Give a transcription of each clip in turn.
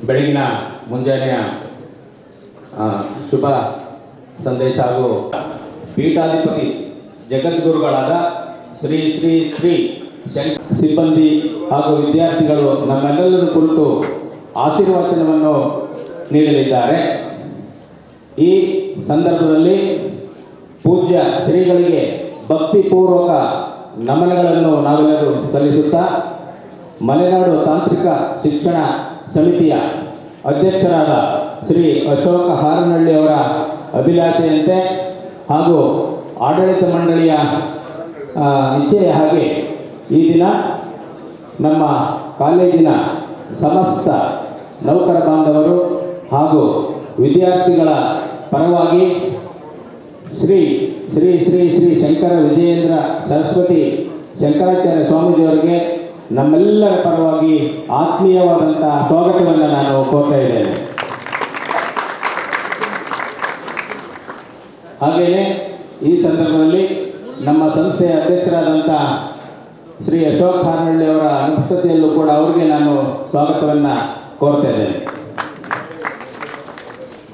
ಬೆಳಗಿನ ಮುಂಜಾನೆಯ ಶುಭ ಸಂದೇಶ ಹಾಗೂ ಪೀಠಾಧಿಪತಿ ಜಗದ್ಗುರುಗಳಾದ ಶ್ರೀ ಶ್ರೀ ಶ್ರೀ ಸಿಬ್ಬಂದಿ ಹಾಗೂ ವಿದ್ಯಾರ್ಥಿಗಳು ನಮ್ಮೆಲ್ಲರನ್ನು ಕುರಿತು ಆಶೀರ್ವಚನವನ್ನು ನೀಡಲಿದ್ದಾರೆ. ಈ ಸಂದರ್ಭದಲ್ಲಿ ಪೂಜ್ಯ ಶ್ರೀಗಳಿಗೆ ಭಕ್ತಿಪೂರ್ವಕ ನಮನಗಳನ್ನು ನಾವೆಲ್ಲರೂ ಸಲ್ಲಿಸುತ್ತಾ ಮಲೆನಾಡು ತಾಂತ್ರಿಕ ಶಿಕ್ಷಣ ಸಮಿತಿಯ ಅಧ್ಯಕ್ಷರಾದ ಶ್ರೀ ಅಶೋಕ ಹಾರನಹಳ್ಳಿ ಅವರ ಅಭಿಲಾಷೆಯಂತೆ ಹಾಗೂ ಆಡಳಿತ ಮಂಡಳಿಯ ಇಚ್ಛೆಯ ಹಾಗೆ ಈ ದಿನ ನಮ್ಮ ಕಾಲೇಜಿನ ಸಮಸ್ತ ನೌಕರ ಬಾಂಧವರು ಹಾಗೂ ವಿದ್ಯಾರ್ಥಿಗಳ ಪರವಾಗಿ ಶ್ರೀ ಶ್ರೀ ಶ್ರೀ ಶ್ರೀ ಶಂಕರ ವಿಜಯೇಂದ್ರ ಸರಸ್ವತಿ ಶಂಕರಾಚಾರ್ಯ ಸ್ವಾಮೀಜಿಯವರಿಗೆ ನಮ್ಮೆಲ್ಲರ ಪರವಾಗಿ ಆತ್ಮೀಯವಾದಂಥ ಸ್ವಾಗತವನ್ನು ನಾನು ಕೋರ್ತಾ ಇದ್ದೇನೆ. ಹಾಗೆಯೇ ಈ ಸಂದರ್ಭದಲ್ಲಿ ನಮ್ಮ ಸಂಸ್ಥೆಯ ಅಧ್ಯಕ್ಷರಾದಂಥ ಶ್ರೀ ಅಶೋಕ್ ಹಾರನಹಳ್ಳಿ ಅವರ ಅನುಪಸ್ಥಿತಿಯಲ್ಲೂ ಕೂಡ ಅವರಿಗೆ ನಾನು ಸ್ವಾಗತವನ್ನು ಕೋರ್ತಾ ಇದ್ದೇನೆ.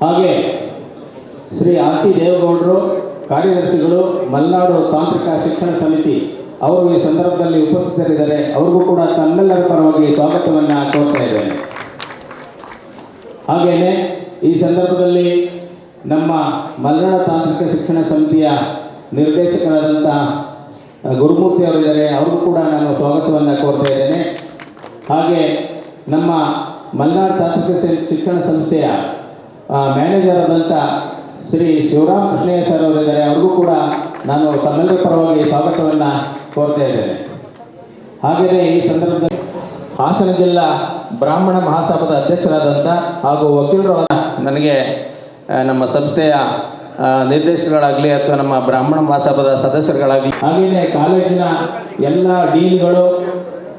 ಹಾಗೆ ಶ್ರೀ ಆರ್ ಟಿ ದೇವೇಗೌಡರು ಕಾರ್ಯದರ್ಶಿಗಳು ಮಲೆನಾಡು ತಾಂತ್ರಿಕ ಶಿಕ್ಷಣ ಸಮಿತಿ ಅವರು ಈ ಸಂದರ್ಭದಲ್ಲಿ ಉಪಸ್ಥಿತರಿದ್ದಾರೆ. ಅವ್ರಿಗೂ ಕೂಡ ತಮ್ಮೆಲ್ಲರ ಪರವಾಗಿ ಸ್ವಾಗತವನ್ನು ಕೋರ್ತಾ ಇದ್ದೇನೆ. ಹಾಗೆಯೇ ಈ ಸಂದರ್ಭದಲ್ಲಿ ನಮ್ಮ ಮಲೆನಾಡು ತಾಂತ್ರಿಕ ಶಿಕ್ಷಣ ಸಮಿತಿಯ ನಿರ್ದೇಶಕರಾದಂಥ ಗುರುಮೂರ್ತಿ ಅವರಿದ್ದಾರೆ. ಅವ್ರಿಗೂ ಕೂಡ ನಾನು ಸ್ವಾಗತವನ್ನು ಕೋರ್ತಾ ಇದ್ದೇನೆ. ಹಾಗೆ ನಮ್ಮ ಮಲೆನಾಡು ತಾಂತ್ರಿಕ ಶಿಕ್ಷಣ ಸಂಸ್ಥೆಯ ಮ್ಯಾನೇಜರ್ ಆದಂಥ ಶ್ರೀ ಶಿವರಾಮ್ ಕೃಷ್ಣಯ್ಯ ಸರ್ ಅವರಿದ್ದಾರೆ. ಅವ್ರಿಗೂ ಕೂಡ ನಾನು ತಮ್ಮೆಲ್ಲರ ಪರವಾಗಿ ಸ್ವಾಗತವನ್ನು ಕೋರ್ತಾ ಇದ್ದೇನೆ. ಹಾಗೆಯೇ ಈ ಸಂದರ್ಭದಲ್ಲಿ ಹಾಸನ ಜಿಲ್ಲಾ ಬ್ರಾಹ್ಮಣ ಮಹಾಸಭಾದ ಅಧ್ಯಕ್ಷರಾದಂಥ ಹಾಗೂ ವಕೀಲರು ನನಗೆ ನಮ್ಮ ಸಂಸ್ಥೆಯ ನಿರ್ದೇಶಕರಾಗಲಿ ಅಥವಾ ನಮ್ಮ ಬ್ರಾಹ್ಮಣ ಮಹಾಸಭಾದ ಸದಸ್ಯರುಗಳಾಗಲಿ ಹಾಗೆಯೇ ಕಾಲೇಜಿನ ಎಲ್ಲ ಡೀನ್ಗಳು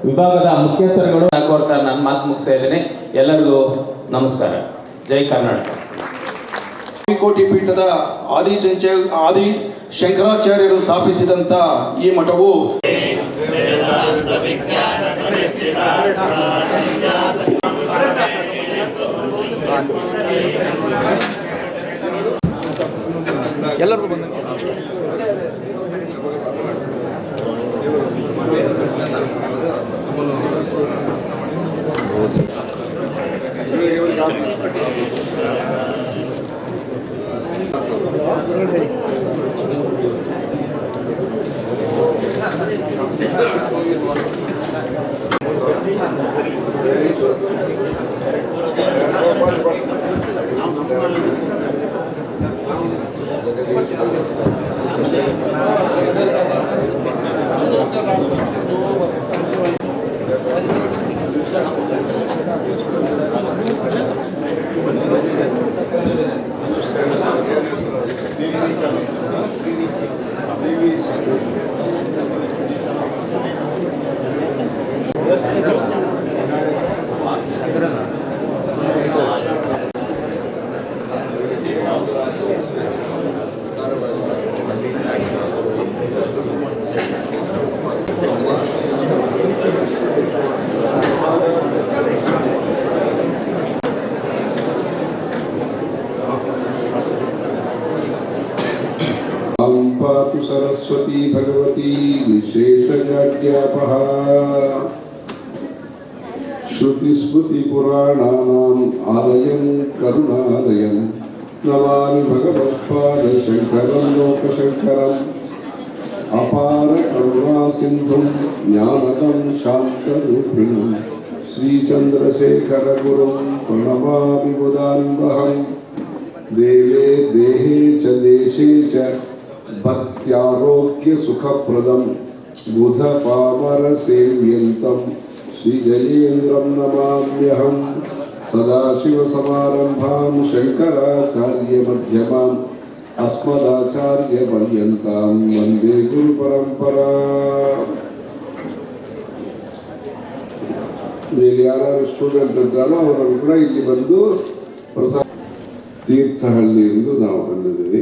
ವಿಭಾಗದ ಮುಖ್ಯಸ್ಥರುಗಳು ಕೋರ್ತಾ ನಾನು ಮಾತು ಮುಗಿಸ್ತಾ ಇದ್ದೀನಿ. ಎಲ್ಲರಿಗೂ ನಮಸ್ಕಾರ. ಜೈ ಕರ್ನಾಟಕ. ಕೋಟಿ ಪೀಠದ ಆದಿ ಶಂಕರಾಚಾರ್ಯರು ಸ್ಥಾಪಿಸಿದಂಥ ಈ ಮಠವು ಎಲ್ಲರಿಗೂ ಬಂದ पातु सरस्वती भगवती विशेषज्ञाध्यापः श्रुतिस्मृतिपुराणानाम् आलयं करुणालयं नमामि भगवत्पादशङ्करं लोकशङ्करम् अपार करुणासिन्धुं ज्ञानदं शान्तरूपिणं श्रीचन्द्रशेखरगुरुं प्रणमामि मुदान्वहम् देवे देहे च देशे च भक्त्यारोग्य सुखप्रदं बुधपामरसेव्यन्तं श्रीजयेन्द्रं नमाम्यहं सदाशिवसमारम्भां शङ्कराचार्यमध्यमाम् अस्मदाचार्यपर्यन्तां वन्दे गुरुपरम्पराम्. ಇಲ್ಲಿ ಯಾರು ಸ್ಟೂಡೆಂಟ್ ಇದ್ದಾರೋ ಅವರನ್ನು ಕೂಡ ಇಲ್ಲಿ ಬಂದು ತೀರ್ಥಹಳ್ಳಿಯಿಂದ ನಾವು ಬಂದಿದ್ದೀವಿ.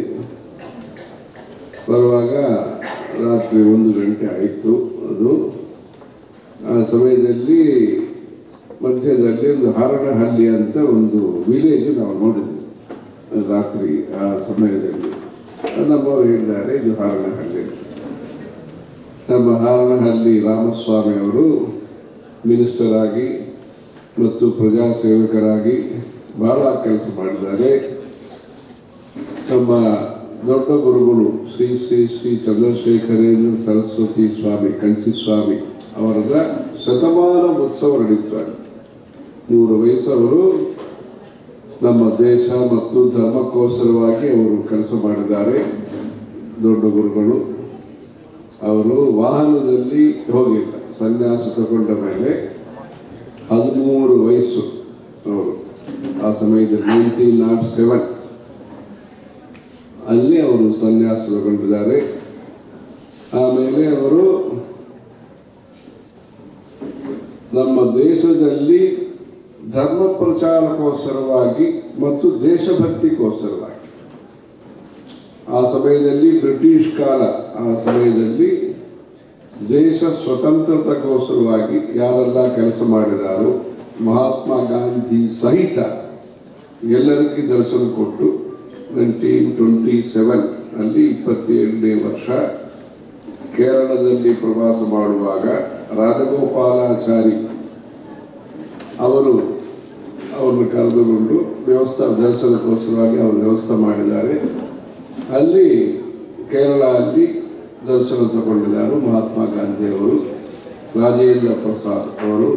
ಬರುವಾಗ ರಾತ್ರಿ 1 ಗಂಟೆ ಆಯಿತು. ಅದು ಆ ಸಮಯದಲ್ಲಿ ಮಧ್ಯದಲ್ಲಿ ಒಂದು ಹಾರನಹಳ್ಳಿ ಅಂತ ಒಂದು ವಿಲೇಜ್ ನಾವು ನೋಡಿದ್ವಿ ರಾತ್ರಿ ಆ ಸಮಯದಲ್ಲಿ. ನಮ್ಮವರು ಹೇಳಿದ್ದಾರೆ ಇದು ಹಾರನಹಳ್ಳಿ. ನಮ್ಮ ಹಾರನಹಳ್ಳಿ ರಾಮಸ್ವಾಮಿ ಅವರು ಮಿನಿಸ್ಟರ್ ಆಗಿ ಮತ್ತು ಪ್ರಜಾ ಸೇವಕರಾಗಿ ಬಹಳ ಕೆಲಸ ಮಾಡಿದ್ದಾರೆ. ನಮ್ಮ ದೊಡ್ಡ ಗುರುಗಳು ಶ್ರೀ ಶ್ರೀ ಶ್ರೀ ಚಂದ್ರಶೇಖರೇಂದ್ರ ಸರಸ್ವತಿ ಸ್ವಾಮಿ ಕಂಚಿ ಸ್ವಾಮಿ ಅವರದ ಶತಮಾನ ಉತ್ಸವ ನಡೆಯುತ್ತಾರೆ. 100 ವಯಸ್ಸವರು ನಮ್ಮ ದೇಶ ಮತ್ತು ಧರ್ಮಕ್ಕೋಸ್ಕರವಾಗಿ ಅವರು ಕೆಲಸ ಮಾಡಿದ್ದಾರೆ. ದೊಡ್ಡ ಗುರುಗಳು ಅವರು ವಾಹನದಲ್ಲಿ ಹೋಗಿಲ್ಲ, ಸನ್ಯಾಸ ತಗೊಂಡ ಮೇಲೆ 13 ವಯಸ್ಸು ಅವರು ಆ ಸಮಯದಲ್ಲಿ 1907 ಅಲ್ಲಿ ಅವರು ಸನ್ಯಾಸ ತಗೊಂಡಿದ್ದಾರೆ. ಆಮೇಲೆ ಅವರು ನಮ್ಮ ದೇಶದಲ್ಲಿ ಧರ್ಮ ಪ್ರಚಾರಕ್ಕೋಸ್ಕರವಾಗಿ ಮತ್ತು ದೇಶಭಕ್ತಿಗೋಸ್ಕರವಾಗಿ ಆ ಸಮಯದಲ್ಲಿ ಬ್ರಿಟಿಷ್ ಕಾಲ, ಆ ಸಮಯದಲ್ಲಿ ದೇಶ ಸ್ವತಂತ್ರತೆಗೋಸ್ಕರವಾಗಿ ಯಾರೆಲ್ಲ ಕೆಲಸ ಮಾಡಿದಾರೋ ಮಹಾತ್ಮ ಗಾಂಧಿ ಸಹಿತ ಎಲ್ಲರಿಗೂ ದರ್ಶನ ಕೊಟ್ಟು 1927 ಅಲ್ಲಿ 27ನೇ ವರ್ಷ ಕೇರಳದಲ್ಲಿ ಪ್ರವಾಸ ಮಾಡುವಾಗ ರಾಜಗೋಪಾಲಾಚಾರಿ ಅವ್ರನ್ನ ಕರೆದುಕೊಂಡು ದರ್ಶನಕ್ಕೋಸ್ಕರವಾಗಿ ಅವರು ವ್ಯವಸ್ಥೆ ಮಾಡಿದ್ದಾರೆ. ಅಲ್ಲಿ ಕೇರಳ ಅಲ್ಲಿ ದರ್ಶನ ತಗೊಂಡಿದ್ದಾರೆ ಮಹಾತ್ಮ ಗಾಂಧಿ ಅವರು, ರಾಜೇಂದ್ರ ಪ್ರಸಾದ್ ಅವರು,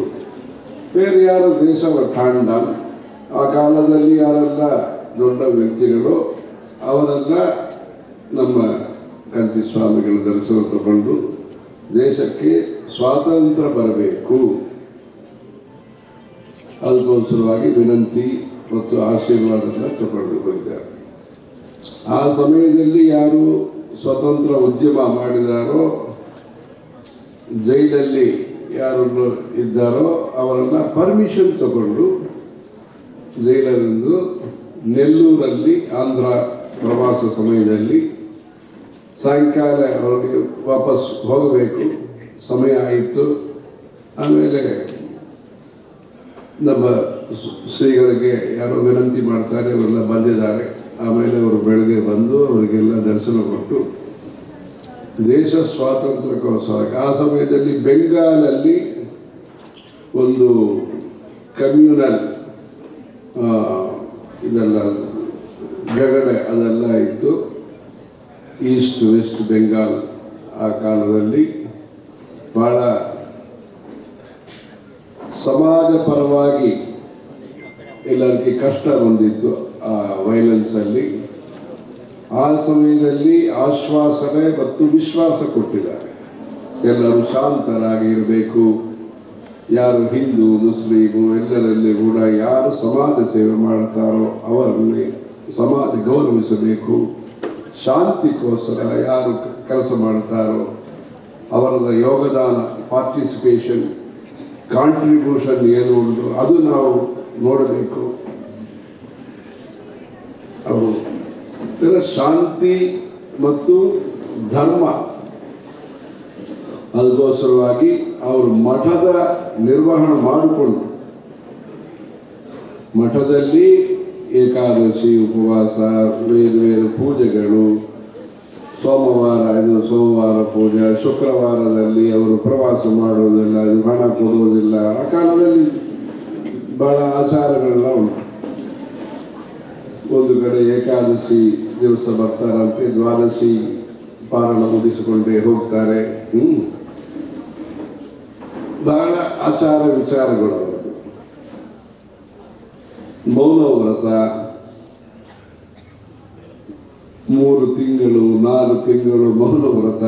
ಬೇರೆ ಯಾರು ದೇಶವ ಠಾಂಡಾನ್ ಆ ಕಾಲದಲ್ಲಿ ಯಾರೆಲ್ಲ ದೊಡ್ಡ ವ್ಯಕ್ತಿಗಳು ಅವರೆಲ್ಲ ನಮ್ಮ ಕಂಚಿ ಸ್ವಾಮಿಗಳ ದರ್ಶನ ತಗೊಂಡು ದೇಶಕ್ಕೆ ಸ್ವಾತಂತ್ರ್ಯ ಬರಬೇಕು ಅದಕ್ಕೋಸ್ಕರವಾಗಿ ವಿನಂತಿ ಮತ್ತು ಆಶೀರ್ವಾದವನ್ನು ತಗೊಂಡು ಹೋಗಿದ್ದಾರೆ. ಆ ಸಮಯದಲ್ಲಿ ಯಾರು ಸ್ವತಂತ್ರ ಉದ್ಯಮ ಮಾಡಿದಾರೋ, ಜೈಲಲ್ಲಿ ಯಾರು ಇದ್ದಾರೋ ಅವರನ್ನ ಪರ್ಮಿಷನ್ ತಗೊಂಡು ಜೈಲರಿಂದ ನೆಲ್ಲೂರಲ್ಲಿ ಆಂಧ್ರ ಪ್ರವಾಸ ಸಮಯದಲ್ಲಿ ಸಾಯಂಕಾಲ ಅವರಿಗೆ ವಾಪಸ್ ಹೋಗಬೇಕು, ಸಮಯ ಆಯಿತು. ಆಮೇಲೆ ನಮ್ಮ ಶ್ರೀಗಳಿಗೆ ಯಾರೋ ವಿನಂತಿ ಮಾಡ್ತಾರೆ, ಅವರೆಲ್ಲ ಬಂದಿದ್ದಾರೆ. ಆಮೇಲೆ ಅವರು ಬೆಳಗ್ಗೆ ಬಂದು ಅವರಿಗೆಲ್ಲ ದರ್ಶನ ಕೊಟ್ಟು ದೇಶ ಸ್ವಾತಂತ್ರ್ಯಕ್ಕೋಸ್ಕರ ಆ ಸಮಯದಲ್ಲಿ ಬೆಂಗಾಲಲ್ಲಿ ಒಂದು ಕಮ್ಯುನಲ್ ಇದೆಲ್ಲ ಜಗಡೆ ಅದೆಲ್ಲ ಇತ್ತು. ಈಸ್ಟ್ ವೆಸ್ಟ್ ಬೆಂಗಾಲ್ ಆ ಕಾಲದಲ್ಲಿ ಬಹಳ ಸಮಾಜ ಪರವಾಗಿ ಎಲ್ಲರಿಗೆ ಕಷ್ಟ ಬಂದಿತ್ತು ಆ ವೈಲೆನ್ಸ್ ಅಲ್ಲಿ. ಆ ಸಮಯದಲ್ಲಿ ಆಶ್ವಾಸನೆ ಮತ್ತು ವಿಶ್ವಾಸ ಕೊಟ್ಟಿದ್ದಾರೆ, ಎಲ್ಲರೂ ಶಾಂತರಾಗಿ ಇರಬೇಕು, ಯಾರು ಹಿಂದೂ ಮುಸ್ಲಿಮು ಎಲ್ಲರಲ್ಲಿ ಕೂಡ ಯಾರು ಸಮಾಜ ಸೇವೆ ಮಾಡ್ತಾರೋ ಅವರಲ್ಲಿ ಸಮಾಜ ಗೌರವಿಸಬೇಕು, ಶಾಂತಿಗೋಸ್ಕರ ಯಾರು ಕೆಲಸ ಮಾಡ್ತಾರೋ ಅವರ ಯೋಗದಾನ ಪಾರ್ಟಿಸಿಪೇಷನ್ ಕಾಂಟ್ರಿಬ್ಯೂಷನ್ ಏನು ಉಂಟು ಅದು ನಾವು ನೋಡಬೇಕು. ಅವರು ಶಾಂತಿ ಮತ್ತು ಧರ್ಮ ಅದಕ್ಕೋಸ್ಕರವಾಗಿ ಅವರು ಮಠದ ನಿರ್ವಹಣೆ ಮಾಡಿಕೊಂಡು ಮಠದಲ್ಲಿ ಏಕಾದಶಿ ಉಪವಾಸ ಬೇರೆ ಪೂಜೆಗಳು, ಸೋಮವಾರ ಪೂಜೆ, ಶುಕ್ರವಾರದಲ್ಲಿ ಅವರು ಪ್ರವಾಸ ಮಾಡೋದಿಲ್ಲ, ಹಣ ಕೊಡುವುದಿಲ್ಲ. ಆ ಕಾಲದಲ್ಲಿ ಬಹಳ ಆಚಾರಗಳೆಲ್ಲ ಉಂಟು. ಒಂದು ಕಡೆ ಏಕಾದಶಿ ದಿವಸ ಬರ್ತಾರಂತೆ, ದ್ವಾದಶಿ ಪಾರಣ ಮುಗಿಸಿಕೊಂಡೇ ಹೋಗ್ತಾರೆ. ಬಹಳ ಆಚಾರ ವಿಚಾರಗಳು. ಮೌನ ವ್ರತ 3 ತಿಂಗಳು 4 ತಿಂಗಳು ಮೌನ ವ್ರತ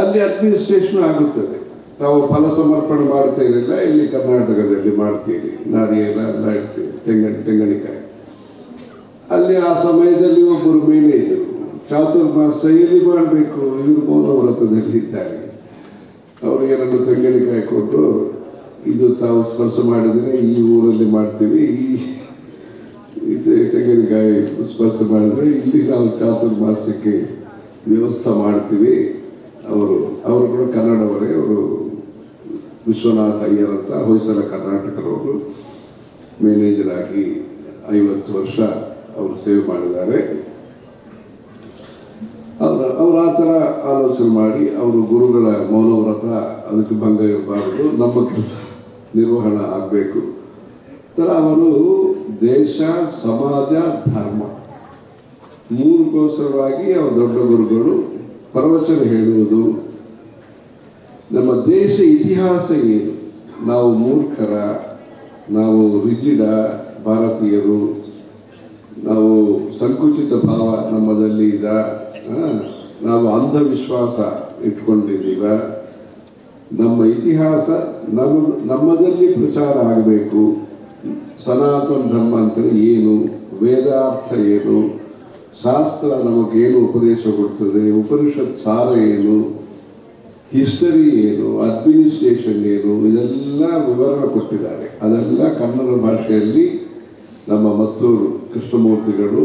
ಅಲ್ಲಿ ಅಡ್ಮಿನಿಸ್ಟ್ರೇಷನ್ ಆಗುತ್ತದೆ. ನಾವು ಫಲ ಸಮರ್ಪಣೆ ಮಾಡ್ತಾ ಇರಲಿಲ್ಲ, ಇಲ್ಲಿ ಕರ್ನಾಟಕದಲ್ಲಿ ಮಾಡ್ತೀವಿ. ನಾರಿಯೆಲ್ಲ ಎಲ್ಲ ಇಡ್ತೀವಿ, ತೆಂಗಿನಕಾಯಿ. ಅಲ್ಲಿ ಆ ಸಮಯದಲ್ಲಿ ಒಬ್ಬರು ಮೇಲೆ ಇದ್ದರು, ಚಾತುರ್ಮಾಸ ಇಲ್ಲಿ ಮಾಡಬೇಕು, ಇವರು ಮೌನ ವ್ರತದಲ್ಲಿದ್ದಾರೆ. ಅವರಿಗೆ ನನ್ನ ತೆಂಗಿನಕಾಯಿ ಕೊಟ್ಟು, ಇದು ತಾವು ಸ್ಪರ್ಶ ಮಾಡಿದರೆ ಈ ಊರಲ್ಲಿ ಮಾಡ್ತೀವಿ, ಈ ತೆಂಗಿನಕಾಯಿ ಸ್ಪರ್ಶ ಮಾಡಿದರೆ ಇಲ್ಲಿ ನಾವು ಚಾತುರ್ಮಾಸಕ್ಕೆ ವ್ಯವಸ್ಥೆ ಮಾಡ್ತೀವಿ. ಅವರು ಕೂಡ ಕನ್ನಡವರೇ, ಅವರು ವಿಶ್ವನಾಥ್ ಅಯ್ಯರ್ ಅಂತ ಹೊಯ್ಸಳ ಕರ್ನಾಟಕದವರು, ಮ್ಯಾನೇಜರ್ ಆಗಿ 50 ವರ್ಷ ಅವರು ಸೇವೆ ಮಾಡಿದ್ದಾರೆ. ಅವರು ಆ ಥರ ಆಲೋಚನೆ ಮಾಡಿ ಅವರು ಗುರುಗಳ ಮೌನವ್ರತ ಅದಕ್ಕೆ ಭಂಗ ಇರಬಾರದು, ನಮ್ಮ ಕೆಲಸ ನಿರ್ವಹಣೆ ಆಗಬೇಕು ಥರ ಅವರು ದೇಶ, ಸಮಾಜ, ಧರ್ಮ ಮೂರಕ್ಕೋಸ್ಕರವಾಗಿ ಅವರು ದೊಡ್ಡ ಗುರುಗಳು ಪ್ರವಚನ ಹೇಳುವುದು. ನಮ್ಮ ದೇಶ ಇತಿಹಾಸ ಏನು, ನಾವು ಮೂರ್ಖರ, ನಾವು ರಿಜಿಡ ಭಾರತೀಯರು, ನಾವು ಸಂಕುಚಿತ ಭಾವ ನಮ್ಮದಲ್ಲಿ ಇದ, ನಾವು ಅಂಧವಿಶ್ವಾಸ ಇಟ್ಕೊಂಡಿದ್ದೀವ, ನಮ್ಮ ಇತಿಹಾಸ ನಮ್ಮದಲ್ಲಿ ಪ್ರಚಾರ ಆಗಬೇಕು. ಸನಾತನ ಧರ್ಮ ಅಂತ ಏನು, ವೇದಾರ್ಥ ಏನು, ಶಾಸ್ತ್ರ ನಮಗೇನು ಉಪದೇಶ ಕೊಡ್ತದೆ, ಉಪನಿಷತ್ ಸಾರ ಏನು, ಹಿಸ್ಟರಿ ಏನು, ಅಡ್ಮಿನಿಸ್ಟ್ರೇಷನ್ ಏನು, ಇದೆಲ್ಲ ವಿವರಣೆ ಕೊಟ್ಟಿದ್ದಾರೆ. ಅದೆಲ್ಲ ಕನ್ನಡ ಭಾಷೆಯಲ್ಲಿ ನಮ್ಮ ಮತ್ತೂರು ಕೃಷ್ಣಮೂರ್ತಿಗಳು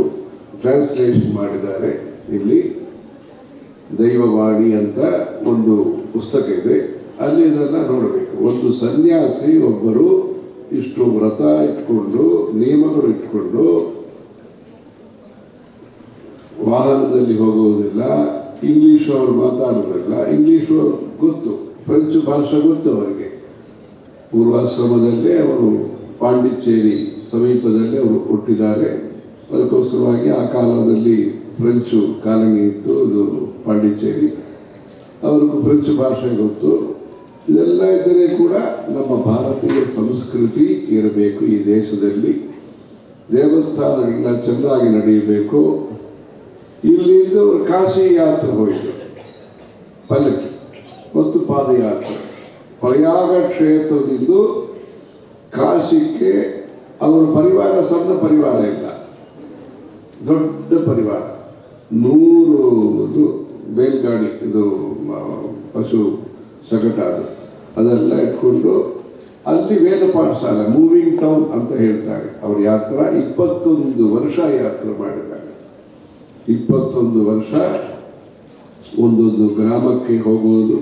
ಟ್ರಾನ್ಸ್ಲೇಷನ್ ಮಾಡಿದ್ದಾರೆ. ಇಲ್ಲಿ ದೈವವಾಣಿ ಅಂತ ಒಂದು ಪುಸ್ತಕ ಇದೆ, ಅಲ್ಲಿ ಇದೆಲ್ಲ ನೋಡಬೇಕು. ಒಂದು ಸನ್ಯಾಸಿ ಒಬ್ಬರು ಇಷ್ಟು ವ್ರತ ಇಟ್ಕೊಂಡು, ನಿಯಮಗಳು ಇಟ್ಕೊಂಡು ವಾಹನದಲ್ಲಿ ಹೋಗುವುದಿಲ್ಲ, ಇಂಗ್ಲೀಷ್ ಅವರು ಮಾತಾಡೋದಿಲ್ಲ, ಇಂಗ್ಲೀಷು ಗೊತ್ತು, ಫ್ರೆಂಚ್ ಭಾಷೆ ಗೊತ್ತು ಅವರಿಗೆ. ಪೂರ್ವಾಶ್ರಮದಲ್ಲೇ ಅವರು ಪಾಂಡಿಚೇರಿ ಸಮೀಪದಲ್ಲಿ ಅವರು ಹುಟ್ಟಿದ್ದಾರೆ. ಅದಕ್ಕೋಸ್ಕರವಾಗಿ ಆ ಕಾಲದಲ್ಲಿ ಫ್ರೆಂಚು ಕಾಲನಿ ಇತ್ತು, ಅದು ಪಾಂಡಿಚೇರಿ. ಅವ್ರಿಗೂ ಫ್ರೆಂಚ್ ಭಾಷೆ ಗೊತ್ತು. ಇದೆಲ್ಲ ಇದ್ದರೆ ಕೂಡ ನಮ್ಮ ಭಾರತೀಯ ಸಂಸ್ಕೃತಿ ಇರಬೇಕು. ಈ ದೇಶದಲ್ಲಿ ದೇವಸ್ಥಾನಗಳನ್ನ ಚೆನ್ನಾಗಿ ನಡೆಯಬೇಕು. ಇಲ್ಲಿಂದ ಅವರು ಕಾಶಿ ಯಾತ್ರೆ ಹೋಯಿತು, ಪಲ್ಲಕ್ಕಿ ಮತ್ತು ಪಾದಯಾತ್ರೆ. ಪ್ರಯಾಗ ಕ್ಷೇತ್ರದಿಂದ ಕಾಶಿಗೆ ಅವರ ಪರಿವಾರ ಸಣ್ಣ ಪರಿವಾರ ಇಲ್ಲ, ದೊಡ್ಡ ಪರಿವಾರ. 100 ಬೇಲ್ಗಾಡಿ, ಇದು ಪಶು ಸಗಟ, ಅದೆಲ್ಲ ಇಟ್ಕೊಂಡು ಅಲ್ಲಿ ವೇದ ಪಾಠಶಾಲೆ, ಮೂವಿಂಗ್ ಟೌನ್ ಅಂತ ಹೇಳ್ತಾರೆ. ಅವ್ರ ಯಾತ್ರಾ 21 ವರ್ಷ ಯಾತ್ರೆ ಮಾಡಿದ್ದಾರೆ. 21 ವರ್ಷ ಒಂದೊಂದು ಗ್ರಾಮಕ್ಕೆ ಹೋಗುವುದು,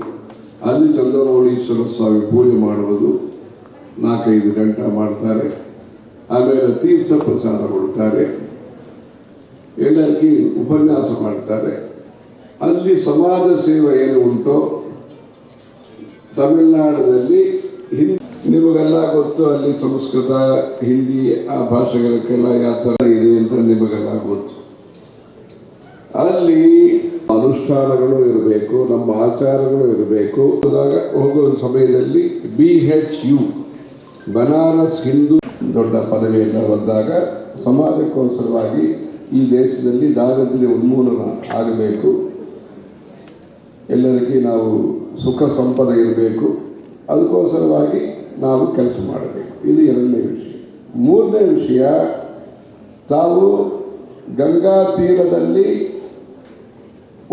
ಅಲ್ಲಿ ಚಂದ್ರಮೌಳೀಶ್ವರ ಸ್ವಾಮಿ ಪೂಜೆ ಮಾಡುವುದು, 4-5 ಗಂಟೆ ಮಾಡ್ತಾರೆ. ಆಮೇಲೆ ತೀರ್ಥ ಪ್ರಸಾದ ಕೊಡ್ತಾರೆ, ಎಲ್ಲರಿಗೂ ಉಪನ್ಯಾಸ ಮಾಡ್ತಾರೆ. ಅಲ್ಲಿ ಸಮಾಜ ಸೇವೆ ಏನು ಉಂಟೋ, ತಮಿಳುನಾಡಿನಲ್ಲಿ ನಿಮಗೆಲ್ಲ ಗೊತ್ತು, ಅಲ್ಲಿ ಸಂಸ್ಕೃತ, ಹಿಂದಿ ಆ ಭಾಷೆಗಳಕ್ಕೆಲ್ಲ ಯಾವ ಥರ ಇದೆ ಅಂತ ನಿಮಗೆಲ್ಲ ಗೊತ್ತು. ಅಲ್ಲಿ ಅನುಷ್ಠಾನಗಳು ಇರಬೇಕು, ನಮ್ಮ ಆಚಾರಗಳು ಇರಬೇಕು. ಹೋಗುವ ಸಮಯದಲ್ಲಿ BHU ಬನಾರಸ್ ಹಿಂದೂ ದೊಡ್ಡ ಪದವಿಯೆಲ್ಲ ಬಂದಾಗ ಸಮಾಜಕ್ಕೋಸ್ಕರವಾಗಿ ಈ ದೇಶದಲ್ಲಿ ದಾರಿದ್ರ್ಯ ಉನ್ಮೂಲನ ಆಗಬೇಕು, ಎಲ್ಲರಿಗೂ ನಾವು ಸುಖ ಸಂಪದ ಇರಬೇಕು, ಅದಕ್ಕೋಸ್ಕರವಾಗಿ ನಾವು ಕೆಲಸ ಮಾಡಬೇಕು. ಇದು 2ನೇ ವಿಷಯ. 3ನೇ ವಿಷಯ, ತಾವು ಗಂಗಾ ತೀರದಲ್ಲಿ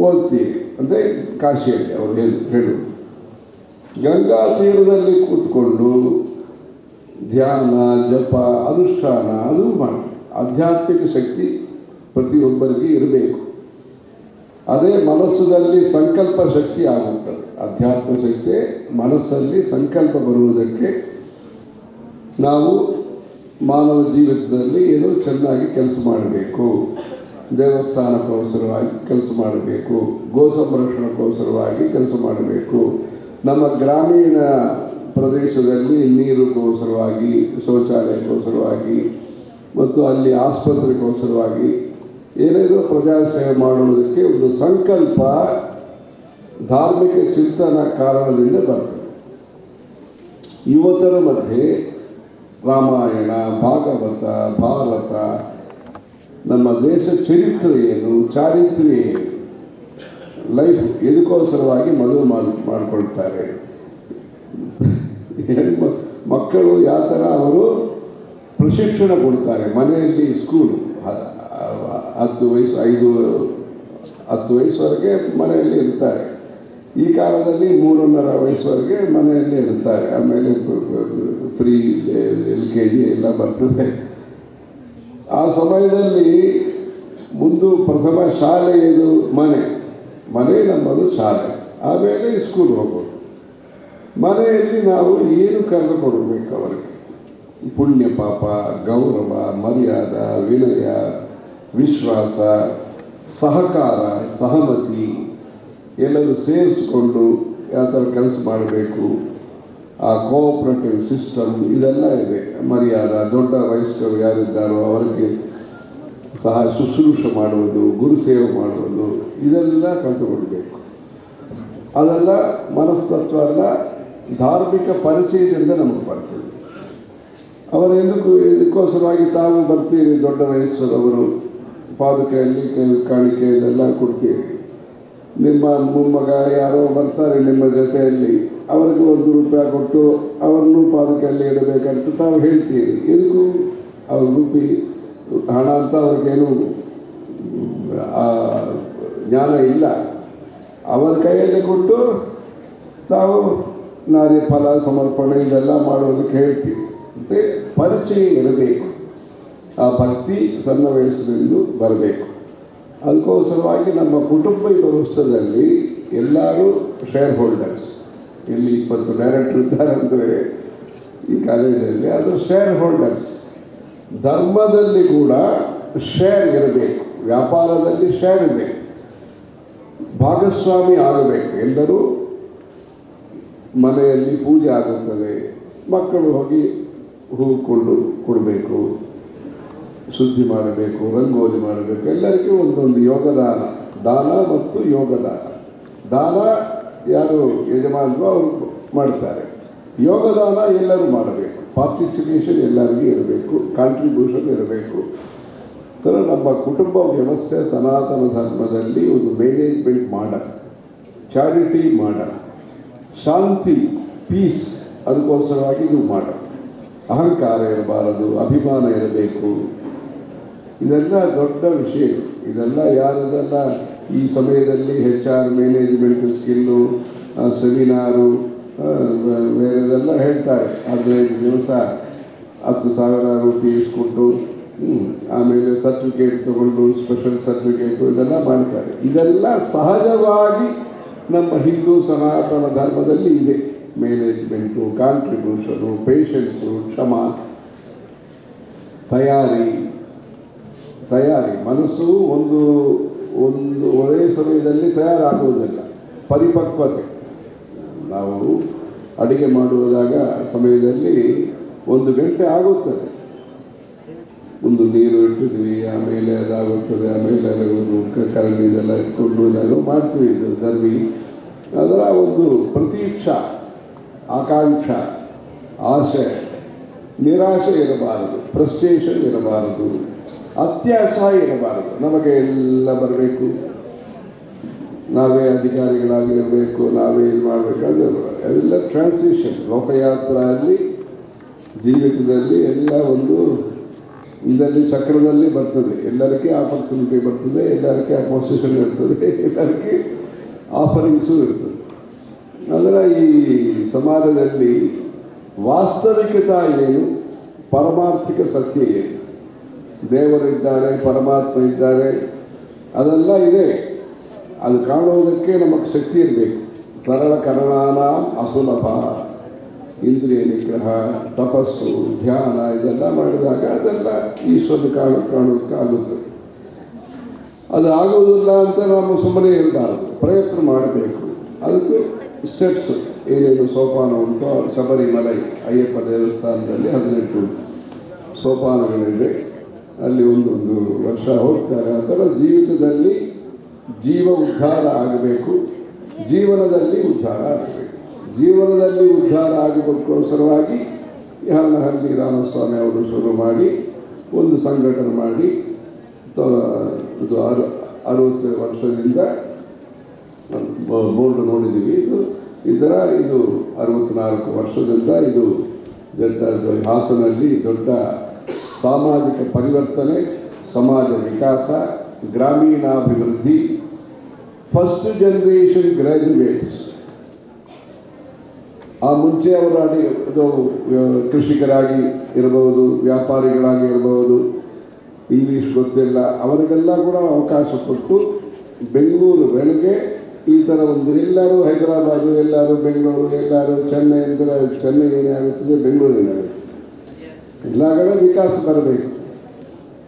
ಓದ್ತೀವಿ ಅಂದರೆ ಕಾಶಿಯಲ್ಲಿ ಅವರು ಹೇಳುವುದು, ಗಂಗಾ ತೀರದಲ್ಲಿ ಕೂತ್ಕೊಂಡು ಧ್ಯಾನ, ಜಪ, ಅನುಷ್ಠಾನ ಅದು ಮಾಡಿ. ಆಧ್ಯಾತ್ಮಿಕ ಶಕ್ತಿ ಪ್ರತಿಯೊಬ್ಬರಿಗೆ ಇರಬೇಕು. ಅದೇ ಮನಸ್ಸಿನಲ್ಲಿ ಸಂಕಲ್ಪ ಶಕ್ತಿ ಆಗುತ್ತದೆ. ಅಧ್ಯಾತ್ಮ ಶಕ್ತಿ ಮನಸ್ಸಲ್ಲಿ ಸಂಕಲ್ಪ ಬರುವುದಕ್ಕೆ ನಾವು ಮಾನವ ಜೀವಿತದಲ್ಲಿ ಏನೋ ಚೆನ್ನಾಗಿ ಕೆಲಸ ಮಾಡಬೇಕು, ದೇವಸ್ಥಾನಕ್ಕೋಸ್ಕರವಾಗಿ ಕೆಲಸ ಮಾಡಬೇಕು, ಗೋ ಸಂರಕ್ಷಣಕ್ಕೋಸ್ಕರವಾಗಿ ಕೆಲಸ ಮಾಡಬೇಕು, ನಮ್ಮ ಗ್ರಾಮೀಣ ಪ್ರದೇಶದಲ್ಲಿ ನೀರಿಗೋಸ್ಕರವಾಗಿ, ಶೌಚಾಲಯಕ್ಕೋಸ್ಕರವಾಗಿ ಮತ್ತು ಅಲ್ಲಿ ಆಸ್ಪತ್ರೆಗೋಸ್ಕರವಾಗಿ ಏನೇನೋ ಪ್ರಜಾಸೇವೆ ಮಾಡುವುದಕ್ಕೆ ಒಂದು ಸಂಕಲ್ಪ ಧಾರ್ಮಿಕ ಚಿಂತನ ಕಾರಣದಿಂದ ಬರ್ತದೆ. ಯುವತರ ಮಧ್ಯೆ ರಾಮಾಯಣ, ಭಾಗವತ, ಭಾರತ, ನಮ್ಮ ದೇಶ ಚರಿತ್ರೆ ಏನು, ಚಾರಿತ್ರ್ಯ ಏನು, ಲೈಫ್ ಇದಕ್ಕೋಸ್ಕರವಾಗಿ ಮದುವೆ ಮಾಡಿಕೊಳ್ತಾರೆ. ಮಕ್ಕಳು ಯಾವ ಥರ ಅವರು ಪ್ರಶಿಕ್ಷಣ ಕೊಡ್ತಾರೆ ಮನೆಯಲ್ಲಿ. ಸ್ಕೂಲು 10 ವಯಸ್ಸುವರೆಗೆ ಮನೆಯಲ್ಲಿ ಇರ್ತಾರೆ. ಈ ಕಾಲದಲ್ಲಿ 3.5 ವಯಸ್ಸುವರೆಗೆ ಮನೆಯಲ್ಲೇ ಇರ್ತಾರೆ. ಆಮೇಲೆ ಪ್ರೀ LKG ಎಲ್ಲ ಬರ್ತದೆ. ಆ ಸಮಯದಲ್ಲಿ ಮುಂದೆ ಪ್ರಥಮ ಶಾಲೆ ಇದು ಮನೆ ನಮ್ಮದು ಶಾಲೆ, ಆಮೇಲೆ ಸ್ಕೂಲ್ ಹೋಗೋದು. ಮನೆಯಲ್ಲಿ ನಾವು ಏನು ಕರೆದು ಕೊಡಬೇಕು ಅವರಿಗೆ? ಪುಣ್ಯ ಪಾಪ, ಗೌರವ, ಮರ್ಯಾದ, ವಿನಯ, ವಿಶ್ವಾಸ, ಸಹಕಾರ, ಸಹಮತಿ ಎಲ್ಲರೂ ಸೇರಿಸಿಕೊಂಡು ಯಾವ ಥರ ಕೆಲಸ ಮಾಡಬೇಕು, ಆ ಕೋಆಪರೇಟಿವ್ ಸಿಸ್ಟಮ್ ಇದೆಲ್ಲ ಇದೆ. ಮರ್ಯಾದ, ದೊಡ್ಡ ವಯಸ್ಕರು ಯಾರಿದ್ದಾರೋ ಅವರಿಗೆ ಸಹ ಶುಶ್ರೂಷೆ ಮಾಡುವುದು, ಗುರುಸೇವೆ ಮಾಡುವುದು, ಇದೆಲ್ಲ ಕಲಿತುಕೊಳ್ಬೇಕು. ಅದೆಲ್ಲ ಮನಸ್ತತ್ವ ಅಲ್ಲ, ಧಾರ್ಮಿಕ ಪರಿಚಯದಿಂದ ನಮಗೆ ಬರ್ತದೆ. ಅವರು ಇದಕ್ಕೋಸ್ಕರವಾಗಿ ತಾವು ಬರ್ತೀರಿ, ದೊಡ್ಡ ವಯಸ್ಸರವರು ಪಾದುಕೆಯಲ್ಲಿ ಕಾಣಿಕೆಯಲ್ಲೆಲ್ಲ ಕೊಡ್ತೀರಿ. ನಿಮ್ಮ ಮೊಮ್ಮಗ ಯಾರೋ ಬರ್ತಾರೆ ನಿಮ್ಮ ಜೊತೆಯಲ್ಲಿ, ಅವ್ರಿಗೆ ₹1 ಕೊಟ್ಟು ಅವರನ್ನು ಪಾದುಕೆಯಲ್ಲಿ ಇಡಬೇಕಂತ ತಾವು ಹೇಳ್ತೀರಿ. ಇದಕ್ಕೂ ಅವ್ರ ರೂಪಿ ಹಣ ಅಂತ ಅವ್ರಿಗೇನು ಜ್ಞಾನ ಇಲ್ಲ. ಅವರ ಕೈಯಲ್ಲಿ ಕೊಟ್ಟು ತಾವು ನಾರಿ ಫಲ ಸಮರ್ಪಣೆ ಇದೆಲ್ಲ ಮಾಡೋದಕ್ಕೆ ಹೇಳ್ತೀವಿ. ಮತ್ತು ಪರಿಚಯ ಇರಬೇಕು, ಆ ಭಕ್ತಿ ಸಣ್ಣ ವಯಸ್ಸಿನಿಂದ ಬರಬೇಕು. ಅದಕ್ಕೋಸ್ಕರವಾಗಿ ನಮ್ಮ ಕುಟುಂಬ ವ್ಯವಸ್ಥೆಯಲ್ಲಿ ಎಲ್ಲರೂ ಶೇರ್ ಹೋಲ್ಡರ್ಸ್. ಇಲ್ಲಿ 20 ಡೈರೆಕ್ಟರ್ ಇದ್ದಾರೆ ಅಂದರೆ ಈ ಕಾಲೇಜಲ್ಲಿ, ಅದು ಶೇರ್ ಹೋಲ್ಡರ್ಸ್. ಧರ್ಮದಲ್ಲಿ ಕೂಡ ಶೇರ್ ಇರಬೇಕು, ವ್ಯಾಪಾರದಲ್ಲಿ ಶೇರ್ ಇರಬೇಕು, ಭಾಗಸ್ವಾಮಿ ಆಗಬೇಕು. ಎಲ್ಲರೂ ಮನೆಯಲ್ಲಿ ಪೂಜೆ ಆಗುತ್ತದೆ, ಮಕ್ಕಳು ಹೋಗಿ ಹೂಕೊಂಡು ಕೊಡಬೇಕು, ಶುದ್ಧಿ ಮಾಡಬೇಕು, ರಂಗೋಲಿ ಮಾಡಬೇಕು. ಎಲ್ಲರಿಗೂ ಒಂದೊಂದು ಯೋಗದಾನ, ದಾನ ಮತ್ತು ಯೋಗದಾನ. ದಾನ ಯಾರು ಯಜಮಾನರು ಅವರು ಮಾಡ್ತಾರೆ, ಯೋಗದಾನ ಎಲ್ಲರೂ ಮಾಡಬೇಕು. ಪಾರ್ಟಿಸಿಪೇಷನ್ ಎಲ್ಲರಿಗೂ ಇರಬೇಕು, ಕಾಂಟ್ರಿಬ್ಯೂಷನ್ ಇರಬೇಕು. ಥರ ನಮ್ಮ ಕುಟುಂಬ ವ್ಯವಸ್ಥೆ ಸನಾತನ ಧರ್ಮದಲ್ಲಿ ಒಂದು ಮ್ಯಾನೇಜ್ಮೆಂಟ್ ಮಾಡಲ್, ಚಾರಿಟಿ ಮಾಡಲ್, ಶಾಂತಿ, ಪೀಸ್, ಅದಕ್ಕೋಸ್ಕರವಾಗಿ ಇದು ಮಾಡಲ್. ಅಹಂಕಾರ ಇರಬಾರದು, ಅಭಿಮಾನ ಇರಬೇಕು. ಇದೆಲ್ಲ ದೊಡ್ಡ ವಿಷಯ. ಇದೆಲ್ಲ ಯಾರದೆಲ್ಲ ಈ ಸಮಯದಲ್ಲಿ HR ಮ್ಯಾನೇಜ್ಮೆಂಟ್ ಸ್ಕಿಲ್ಲು, ಸೆಮಿನಾರು, ಬೇರೆದೆಲ್ಲ ಹೇಳ್ತಾರೆ. 15 ದಿವಸ 10,000 ರೂಪಾಯಿ ಇಸ್ಕೊಟ್ಟು ಆಮೇಲೆ ಸರ್ಟಿಫಿಕೇಟ್ ತಗೊಂಡು ಸ್ಪೆಷಲ್ ಸರ್ಟಿಫಿಕೇಟು ಇದೆಲ್ಲ ಮಾಡ್ತಾರೆ. ಇದೆಲ್ಲ ಸಹಜವಾಗಿ ನಮ್ಮ ಹಿಂದೂ ಸನಾತನ ಧರ್ಮದಲ್ಲಿ ಇದೆ. ಮ್ಯಾನೇಜ್ಮೆಂಟು, ಕಾಂಟ್ರಿಬ್ಯೂಷನು, ಪೇಷನ್ಸು, ಕ್ಷಮ, ತಯಾರಿ. ಮನಸ್ಸು ಒಂದು ಒಳ್ಳೆಯ ಸಮಯದಲ್ಲಿ ತಯಾರಾಗುವುದಿಲ್ಲ. ಪರಿಪಕ್ವತೆ. ನಾವು ಅಡಿಗೆ ಮಾಡುವುದಾಗ ಸಮಯದಲ್ಲಿ 1 ಗಂಟೆ ಆಗುತ್ತದೆ. ಒಂದು ನೀರು ಇಟ್ಟಿದ್ವಿ, ಆಮೇಲೆ ಅದಾಗುತ್ತದೆ, ಆಮೇಲೆ ಕರಡಿ ಇದೆಲ್ಲ ಇಟ್ಕೊಂಡು ನಾವು ಮಾಡ್ತೀವಿ. ಇದು ದರ್ವಿ. ಅದರ ಒಂದು ಪ್ರತೀಕ್ಷಾ, ಆಕಾಂಕ್ಷ, ಆಸೆ, ನಿರಾಶೆ ಇರಬಾರದು, ಫ್ರಸ್ಟ್ರೇಷನ್ ಇರಬಾರದು, ಅತ್ಯಾಸ ಇರಬಾರದು. ನಮಗೆ ಎಲ್ಲ ಬರಬೇಕು, ನಾವೇ ಅಧಿಕಾರಿಗಳಾಗಿರಬೇಕು, ನಾವೇ ಇದು ಮಾಡಬೇಕಾದ್ರೆ ಎಲ್ಲ ಟ್ರಾನ್ಸಿಷನ್. ಲೋಕಯಾತ್ರೆಯಲ್ಲಿ ಜೀವಿತದಲ್ಲಿ ಎಲ್ಲ ಒಂದು ಇದರಲ್ಲಿ ಚಕ್ರದಲ್ಲಿ ಬರ್ತದೆ. ಎಲ್ಲರಿಗೂ ಆಪರ್ಚುನಿಟಿ ಬರ್ತದೆ, ಎಲ್ಲರಿಗೂ ಆ ಪೊಸಿಷನ್ ಇರ್ತದೆ, ಎಲ್ಲರಿಗೂ ಆಫರಿಂಗ್ಸು ಇರ್ತದೆ. ಅದರ ಈ ಸಮಾಜದಲ್ಲಿ ವಾಸ್ತವಿಕತೆ ಏನು, ಪಾರಮಾರ್ಥಿಕ ಸತ್ಯ ಏನು, ದೇವರಿದ್ದಾರೆ, ಪರಮಾತ್ಮ ಇದ್ದಾರೆ, ಅದೆಲ್ಲ ಇದೆ. ಅದು ಕಾಣುವುದಕ್ಕೆ ನಮಗೆ ಶಕ್ತಿ ಇರಬೇಕು. ತರಳ ಕರಣಾನ ಅಸುಲಭ. ಇಂದ್ರಿಯ ನಿಗ್ರಹ, ತಪಸ್ಸು, ಧ್ಯಾನ ಇದೆಲ್ಲ ಮಾಡಿದಾಗ ಅದೆಲ್ಲ ಈಶ್ವರ ಕಾಣೋದಕ್ಕಾಗುತ್ತದೆ. ಅದು ಆಗುವುದಿಲ್ಲ ಅಂತ ನಾವು ಸುಮ್ಮನೆ ಇರಬಾರದು, ಪ್ರಯತ್ನ ಮಾಡಬೇಕು. ಅದಕ್ಕೆ ಸ್ಟೆಪ್ಸ್ ಏನೇನು ಸೋಪಾನ ಉಂಟೋ, ಶಬರಿಮಲೈ ಅಯ್ಯಪ್ಪ ದೇವಸ್ಥಾನದಲ್ಲಿ 18 ಸೋಪಾನಗಳಿವೆ. ಅಲ್ಲಿ ಒಂದೊಂದು ವರ್ಷ ಹೋಗ್ತಾರೆ. ಆ ಥರ ಜೀವಿತದಲ್ಲಿ ಜೀವ ಉದ್ಧಾರ ಆಗಬೇಕು, ಜೀವನದಲ್ಲಿ ಉದ್ಧಾರ ಆಗಬೇಕು. ಜೀವನದಲ್ಲಿ ಉದ್ಧಾರ ಆಗಬೇಕೋಸ್ಕರವಾಗಿ ಹಳ್ಳಿ ರಾಮಸ್ವಾಮಿ ಅವರು ಶುರು ಮಾಡಿ ಒಂದು ಸಂಘಟನೆ ಮಾಡಿ ಇದು 60 ವರ್ಷದಿಂದ ಬೋರ್ಡ್ ನೋಡಿದ್ದೀವಿ. ಇದು 64 ವರ್ಷದಿಂದ ಇದು ಹಾಸನಲ್ಲಿ ದೊಡ್ಡ ಸಾಮಾಜಿಕ ಪರಿವರ್ತನೆ, ಸಮಾಜ ವಿಕಾಸ, ಗ್ರಾಮೀಣಾಭಿವೃದ್ಧಿ, ಫಸ್ಟ್ ಜನರೇಷನ್ ಗ್ರ್ಯಾಜುಯೇಟ್ಸ್. ಆ ಮುಂಚೆ ಅವರು ಕೃಷಿಕರಾಗಿ ಇರಬಹುದು, ವ್ಯಾಪಾರಿಗಳಾಗಿ ಇರಬಹುದು, ಇಂಗ್ಲೀಷ್ ಗೊತ್ತಿಲ್ಲ, ಅವರಿಗೆಲ್ಲ ಕೂಡ ಅವಕಾಶ ಕೊಟ್ಟು ಬೆಂಗಳೂರು ಬೆಳಗ್ಗೆ ಈ ಥರ ಒಂದು ಎಲ್ಲರೂ ಹೈದರಾಬಾದು, ಎಲ್ಲರೂ ಬೆಂಗಳೂರು, ಎಲ್ಲರೂ ಚೆನ್ನೈ ಅಂದರೆ ಚೆನ್ನೈ ಏನಾಗುತ್ತದೆ, ಬೆಂಗಳೂರು ಏನಾಗುತ್ತೆ, ಎಲ್ಲ ಕಡೆ ವಿಕಾಸ ಬರಬೇಕು.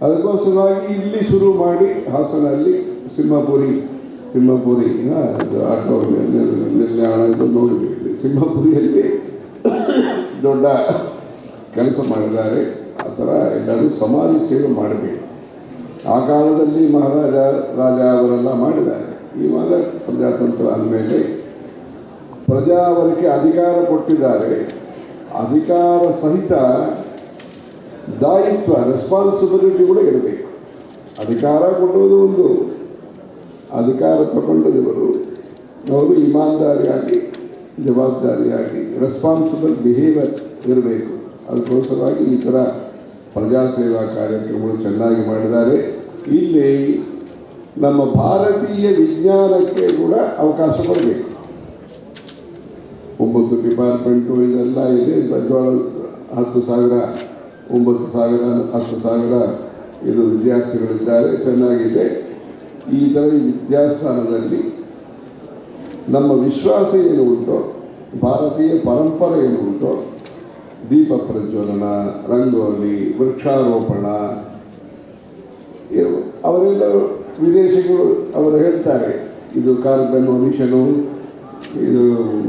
ಅದಕ್ಕೋಸ್ಕರವಾಗಿ ಇಲ್ಲಿ ಶುರು ಮಾಡಿ ಹಾಸನಲ್ಲಿ ಸಿಂಹಪುರಿ ಆಟೋ ನಿಲ್ದಾಣ ನೋಡಬೇಕು. ಸಿಂಹಪುರಿಯಲ್ಲಿ ದೊಡ್ಡ ಕೆಲಸ ಮಾಡಿದ್ದಾರೆ. ಆ ಥರ ಎಲ್ಲರೂ ಸಮಾಜ ಸೇವೆ ಮಾಡಬೇಕು. ಆ ಕಾಲದಲ್ಲಿ ರಾಜ ಅವರೆಲ್ಲ ಮಾಡಿದ್ದಾರೆ. ಇವಾಗ ಪ್ರಜಾತಂತ್ರ ಅಂದಮೇಲೆ ಅವರಿಗೆ ಅಧಿಕಾರ ಕೊಟ್ಟಿದ್ದಾರೆ. ಅಧಿಕಾರ ಸಹಿತ ದಾಯಿತ್ವ, ರೆಸ್ಪಾನ್ಸಿಬಿಲಿಟಿ ಕೂಡ ಇರಬೇಕು. ಅಧಿಕಾರ ಕೊಡುವುದು ಒಂದು, ಅಧಿಕಾರ ತಗೊಂಡದವರು ಅವರು ಇಮಾನ್ದಾರಿಯಾಗಿ, ಜವಾಬ್ದಾರಿಯಾಗಿ, ರೆಸ್ಪಾನ್ಸಿಬಲ್ ಬಿಹೇವಿಯರ್ ಇರಬೇಕು. ಅದಕ್ಕೋಸ್ಕರವಾಗಿ ಈ ಥರ ಪ್ರಜಾಸೇವಾ ಕಾರ್ಯಕ್ರಮಗಳು ಚೆನ್ನಾಗಿ ಮಾಡಿದ್ದಾರೆ. ಇಲ್ಲಿ ನಮ್ಮ ಭಾರತೀಯ ವಿಜ್ಞಾನಕ್ಕೆ ಕೂಡ ಅವಕಾಶ ಕೊಡಬೇಕು. 9 ಡಿಪಾರ್ಟ್ಮೆಂಟು ಇದೆಲ್ಲ ಇದೆ. ಬಂಡವಾಳ 10,000, 9,000, 10,000 ಇದು ವಿದ್ಯಾರ್ಥಿಗಳಿದ್ದಾರೆ. ಚೆನ್ನಾಗಿದೆ. ಈ ಥರ ಈ ವಿದ್ಯಾಸ್ಥಾನದಲ್ಲಿ ನಮ್ಮ ವಿಶ್ವಾಸ ಏನು ಉಂಟೋ, ಭಾರತೀಯ ಪರಂಪರೆ ಏನು ಉಂಟೋ, ದೀಪ ಪ್ರಜ್ವಲನ, ರಂಗೋಲಿ, ವೃಕ್ಷಾರೋಪಣ, ಅವರೆಲ್ಲ ವಿದೇಶಿಗಳು ಅವರು ಹೇಳ್ತಾರೆ ಇದು ಕಾರ್ಬನ್ ಎಮಿಷನು, ಇದು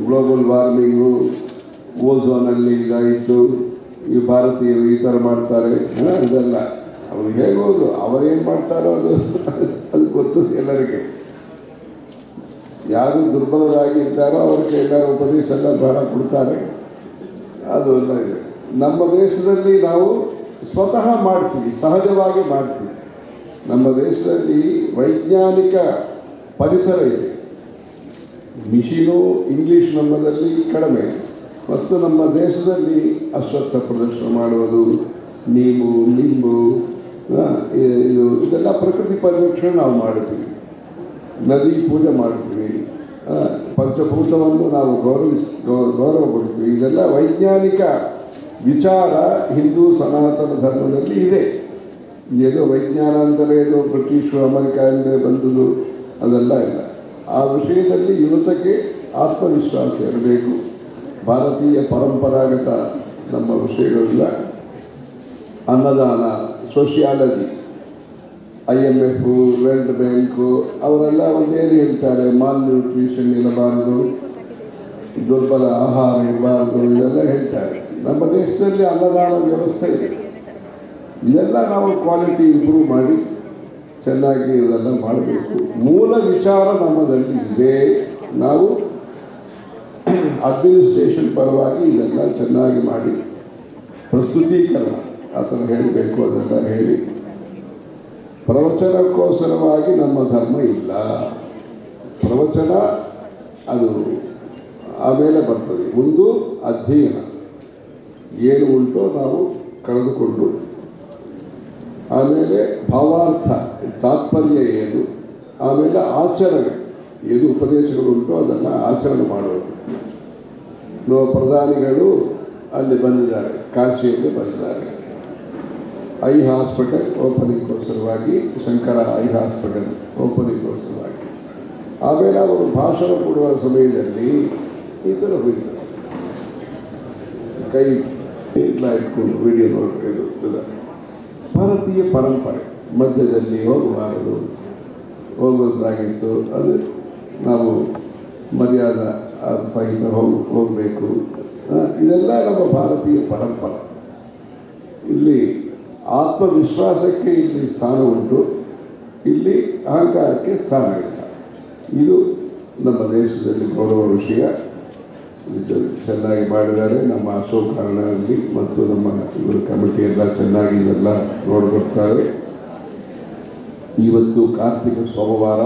ಗ್ಲೋಬಲ್ ವಾರ್ಮಿಂಗು, ಓಝೋನಲ್ಲಿ ಇದಾಯಿತು, ಈ ಭಾರತೀಯರು ಈ ಥರ ಮಾಡ್ತಾರೆ, ಇದೆಲ್ಲ ಅವರು ಹೇಳ್ಬೋದು. ಅವರೇನು ಮಾಡ್ತಾರೋ ಅದು ಗೊತ್ತು ಎಲ್ಲರಿಗೆ. ಯಾರು ದುರ್ಬಲರಾಗಿ ಇದ್ದಾರೋ ಅವ್ರಿಗೆ ಎಲ್ಲರ ಉಪದೇಶ ಎಲ್ಲ ಬಹಳ ಕೊಡ್ತಾರೆ. ಅದು ಎಲ್ಲ ಇದೆ. ನಮ್ಮ ದೇಶದಲ್ಲಿ ನಾವು ಸ್ವತಃ ಮಾಡ್ತೀವಿ, ಸಹಜವಾಗಿ ಮಾಡ್ತೀವಿ. ನಮ್ಮ ದೇಶದಲ್ಲಿ ವೈಜ್ಞಾನಿಕ ಪರಿಸರ ಇದೆ. ಮಿಷಿನು, ಇಂಗ್ಲೀಷ್ ನಮ್ಮದಲ್ಲಿ ಕಡಿಮೆ. ಮತ್ತು ನಮ್ಮ ದೇಶದಲ್ಲಿ ಅಶ್ವತ್ಥ ಪ್ರದರ್ಶನ ಮಾಡುವುದು, ನಿಂಬು ಇದೆಲ್ಲ ಪ್ರಕೃತಿ ಪರಿರಕ್ಷಣೆ ನಾವು ಮಾಡ್ತೀವಿ. ನದಿ ಪೂಜೆ ಮಾಡ್ತೀವಿ. ಪಂಚಭೂತವನ್ನು ನಾವು ಗೌರವ ಕೊಡ್ತೀವಿ. ಇದೆಲ್ಲ ವೈಜ್ಞಾನಿಕ ವಿಚಾರ ಹಿಂದೂ ಸನಾತನ ಧರ್ಮದಲ್ಲಿ ಇದೆ. ಏನೋ ವಿಜ್ಞಾನ ಅಂತಲೇ ಏನೋ ಬ್ರಿಟಿಷರು ಅಮೆರಿಕದಿಂದ ಬಂದುದು ಅದೆಲ್ಲ ಇಲ್ಲ. ಆ ವಿಷಯದಲ್ಲಿ ಯುವತಕ್ಕೆ ಆತ್ಮವಿಶ್ವಾಸ ಇರಬೇಕು. ಭಾರತೀಯ ಪರಂಪರಾಗತ ನಮ್ಮ ವಿಷಯಗಳೆಲ್ಲ ಅನ್ನದಾನ, ಸೋಷಿಯಾಲಜಿ, IMF, ವರ್ಲ್ಡ್ ಬ್ಯಾಂಕು ಅವರೆಲ್ಲ ಒಂದೇನು ಹೇಳ್ತಾರೆ, ಮಾಲ್ ನ್ಯೂಟ್ರಿಷನ್ ಇರಬಾರದು, ದುರ್ಬಲ ಆಹಾರ ಇರಬಾರದು, ಇದೆಲ್ಲ ಹೇಳ್ತಾರೆ. ನಮ್ಮ ದೇಶದಲ್ಲಿ ಅನ್ನದಾನ ವ್ಯವಸ್ಥೆ ಇದೆ. ಇದೆಲ್ಲ ನಾವು ಕ್ವಾಲಿಟಿ ಇಂಪ್ರೂವ್ ಮಾಡಿ ಚೆನ್ನಾಗಿ ಇದೆಲ್ಲ ಮಾಡಬೇಕು. ಮೂಲ ವಿಚಾರ ನಮ್ಮದಲ್ಲಿ ಇದೆ. ನಾವು ಅಡ್ಮಿನಿಸ್ಟ್ರೇಷನ್ ಪರವಾಗಿ ಇದೆಲ್ಲ ಚೆನ್ನಾಗಿ ಮಾಡಿ ಪ್ರಸ್ತುತೀಕರಣ ಆ ಥರ ಹೇಳಬೇಕು. ಅದೆಲ್ಲ ಹೇಳಿ ಪ್ರವಚನಕ್ಕೋಸ್ಕರವಾಗಿ ನಮ್ಮ ಧರ್ಮ ಇಲ್ಲ. ಪ್ರವಚನ ಅದು ಆಮೇಲೆ ಬರ್ತದೆ. ಒಂದು ಅಧ್ಯಯನ ಏನು ಉಂಟೋ ನಾವು ಕಳೆದುಕೊಂಡು, ಆಮೇಲೆ ಭಾವಾರ್ಥ, ತಾತ್ಪರ್ಯ ಏನು, ಆಮೇಲೆ ಆಚರಣೆ, ಏನು ಉಪದೇಶಗಳು ಉಂಟೋ ಅದನ್ನು ಆಚರಣೆ ಮಾಡೋದು. ಪ್ರಧಾನಿಗಳು ಅಲ್ಲಿ ಬಂದಿದ್ದಾರೆ, ಕಾಶಿಯಲ್ಲಿ ಬಂದಿದ್ದಾರೆ. ಐ ಹಾಸ್ಪಿಟಲ್ ಓಪನಿಂಗ್ಗೋಸ್ಕರವಾಗಿ, ಶಂಕರ ಐ ಹಾಸ್ಪಿಟಲ್ ಓಪನಿಂಗ್ಗೋಸ್ಕರವಾಗಿ. ಆಮೇಲೆ ಅವರು ಭಾಷಣ ಕೊಡುವ ಸಮಯದಲ್ಲಿ ಈ ಥರ ಹೋಗಿದ್ದಾರೆ, ಕೈ ಇಲ್ಲ ಇಟ್ಕೊಂಡು ವಿಡಿಯೋ ನೋಡ್ಕೊಂಡು. ಭಾರತೀಯ ಪರಂಪರೆ ಮಧ್ಯದಲ್ಲಿ ಹೋಗೋದಾಗಿತ್ತು. ಅದು ನಾವು ಮರ್ಯಾದ ಸಹಿತ ಹೋಗಬೇಕು. ಇದೆಲ್ಲ ನಮ್ಮ ಭಾರತೀಯ ಪರಂಪರೆ. ಇಲ್ಲಿ ಆತ್ಮವಿಶ್ವಾಸಕ್ಕೆ ಇಲ್ಲಿ ಸ್ಥಾನ ಉಂಟು, ಇಲ್ಲಿ ಅಹಂಕಾರಕ್ಕೆ ಸ್ಥಾನ ಇಲ್ಲ. ಇದು ನಮ್ಮ ದೇಶದಲ್ಲಿ ಗೌರವ ವಿಷಯ. ಚೆನ್ನಾಗಿ ಮಾಡಿದ್ದಾರೆ ನಮ್ಮ ಅಶೋಕ್ ಕಾರಣದಲ್ಲಿ, ಮತ್ತು ನಮ್ಮ ಇವರು ಕಮಿಟಿ ಎಲ್ಲ ಚೆನ್ನಾಗಿ ಇದೆಲ್ಲ ನೋಡ್ಕೊಡ್ತಾರೆ. ಇವತ್ತು ಕಾರ್ತಿಕ ಸೋಮವಾರ,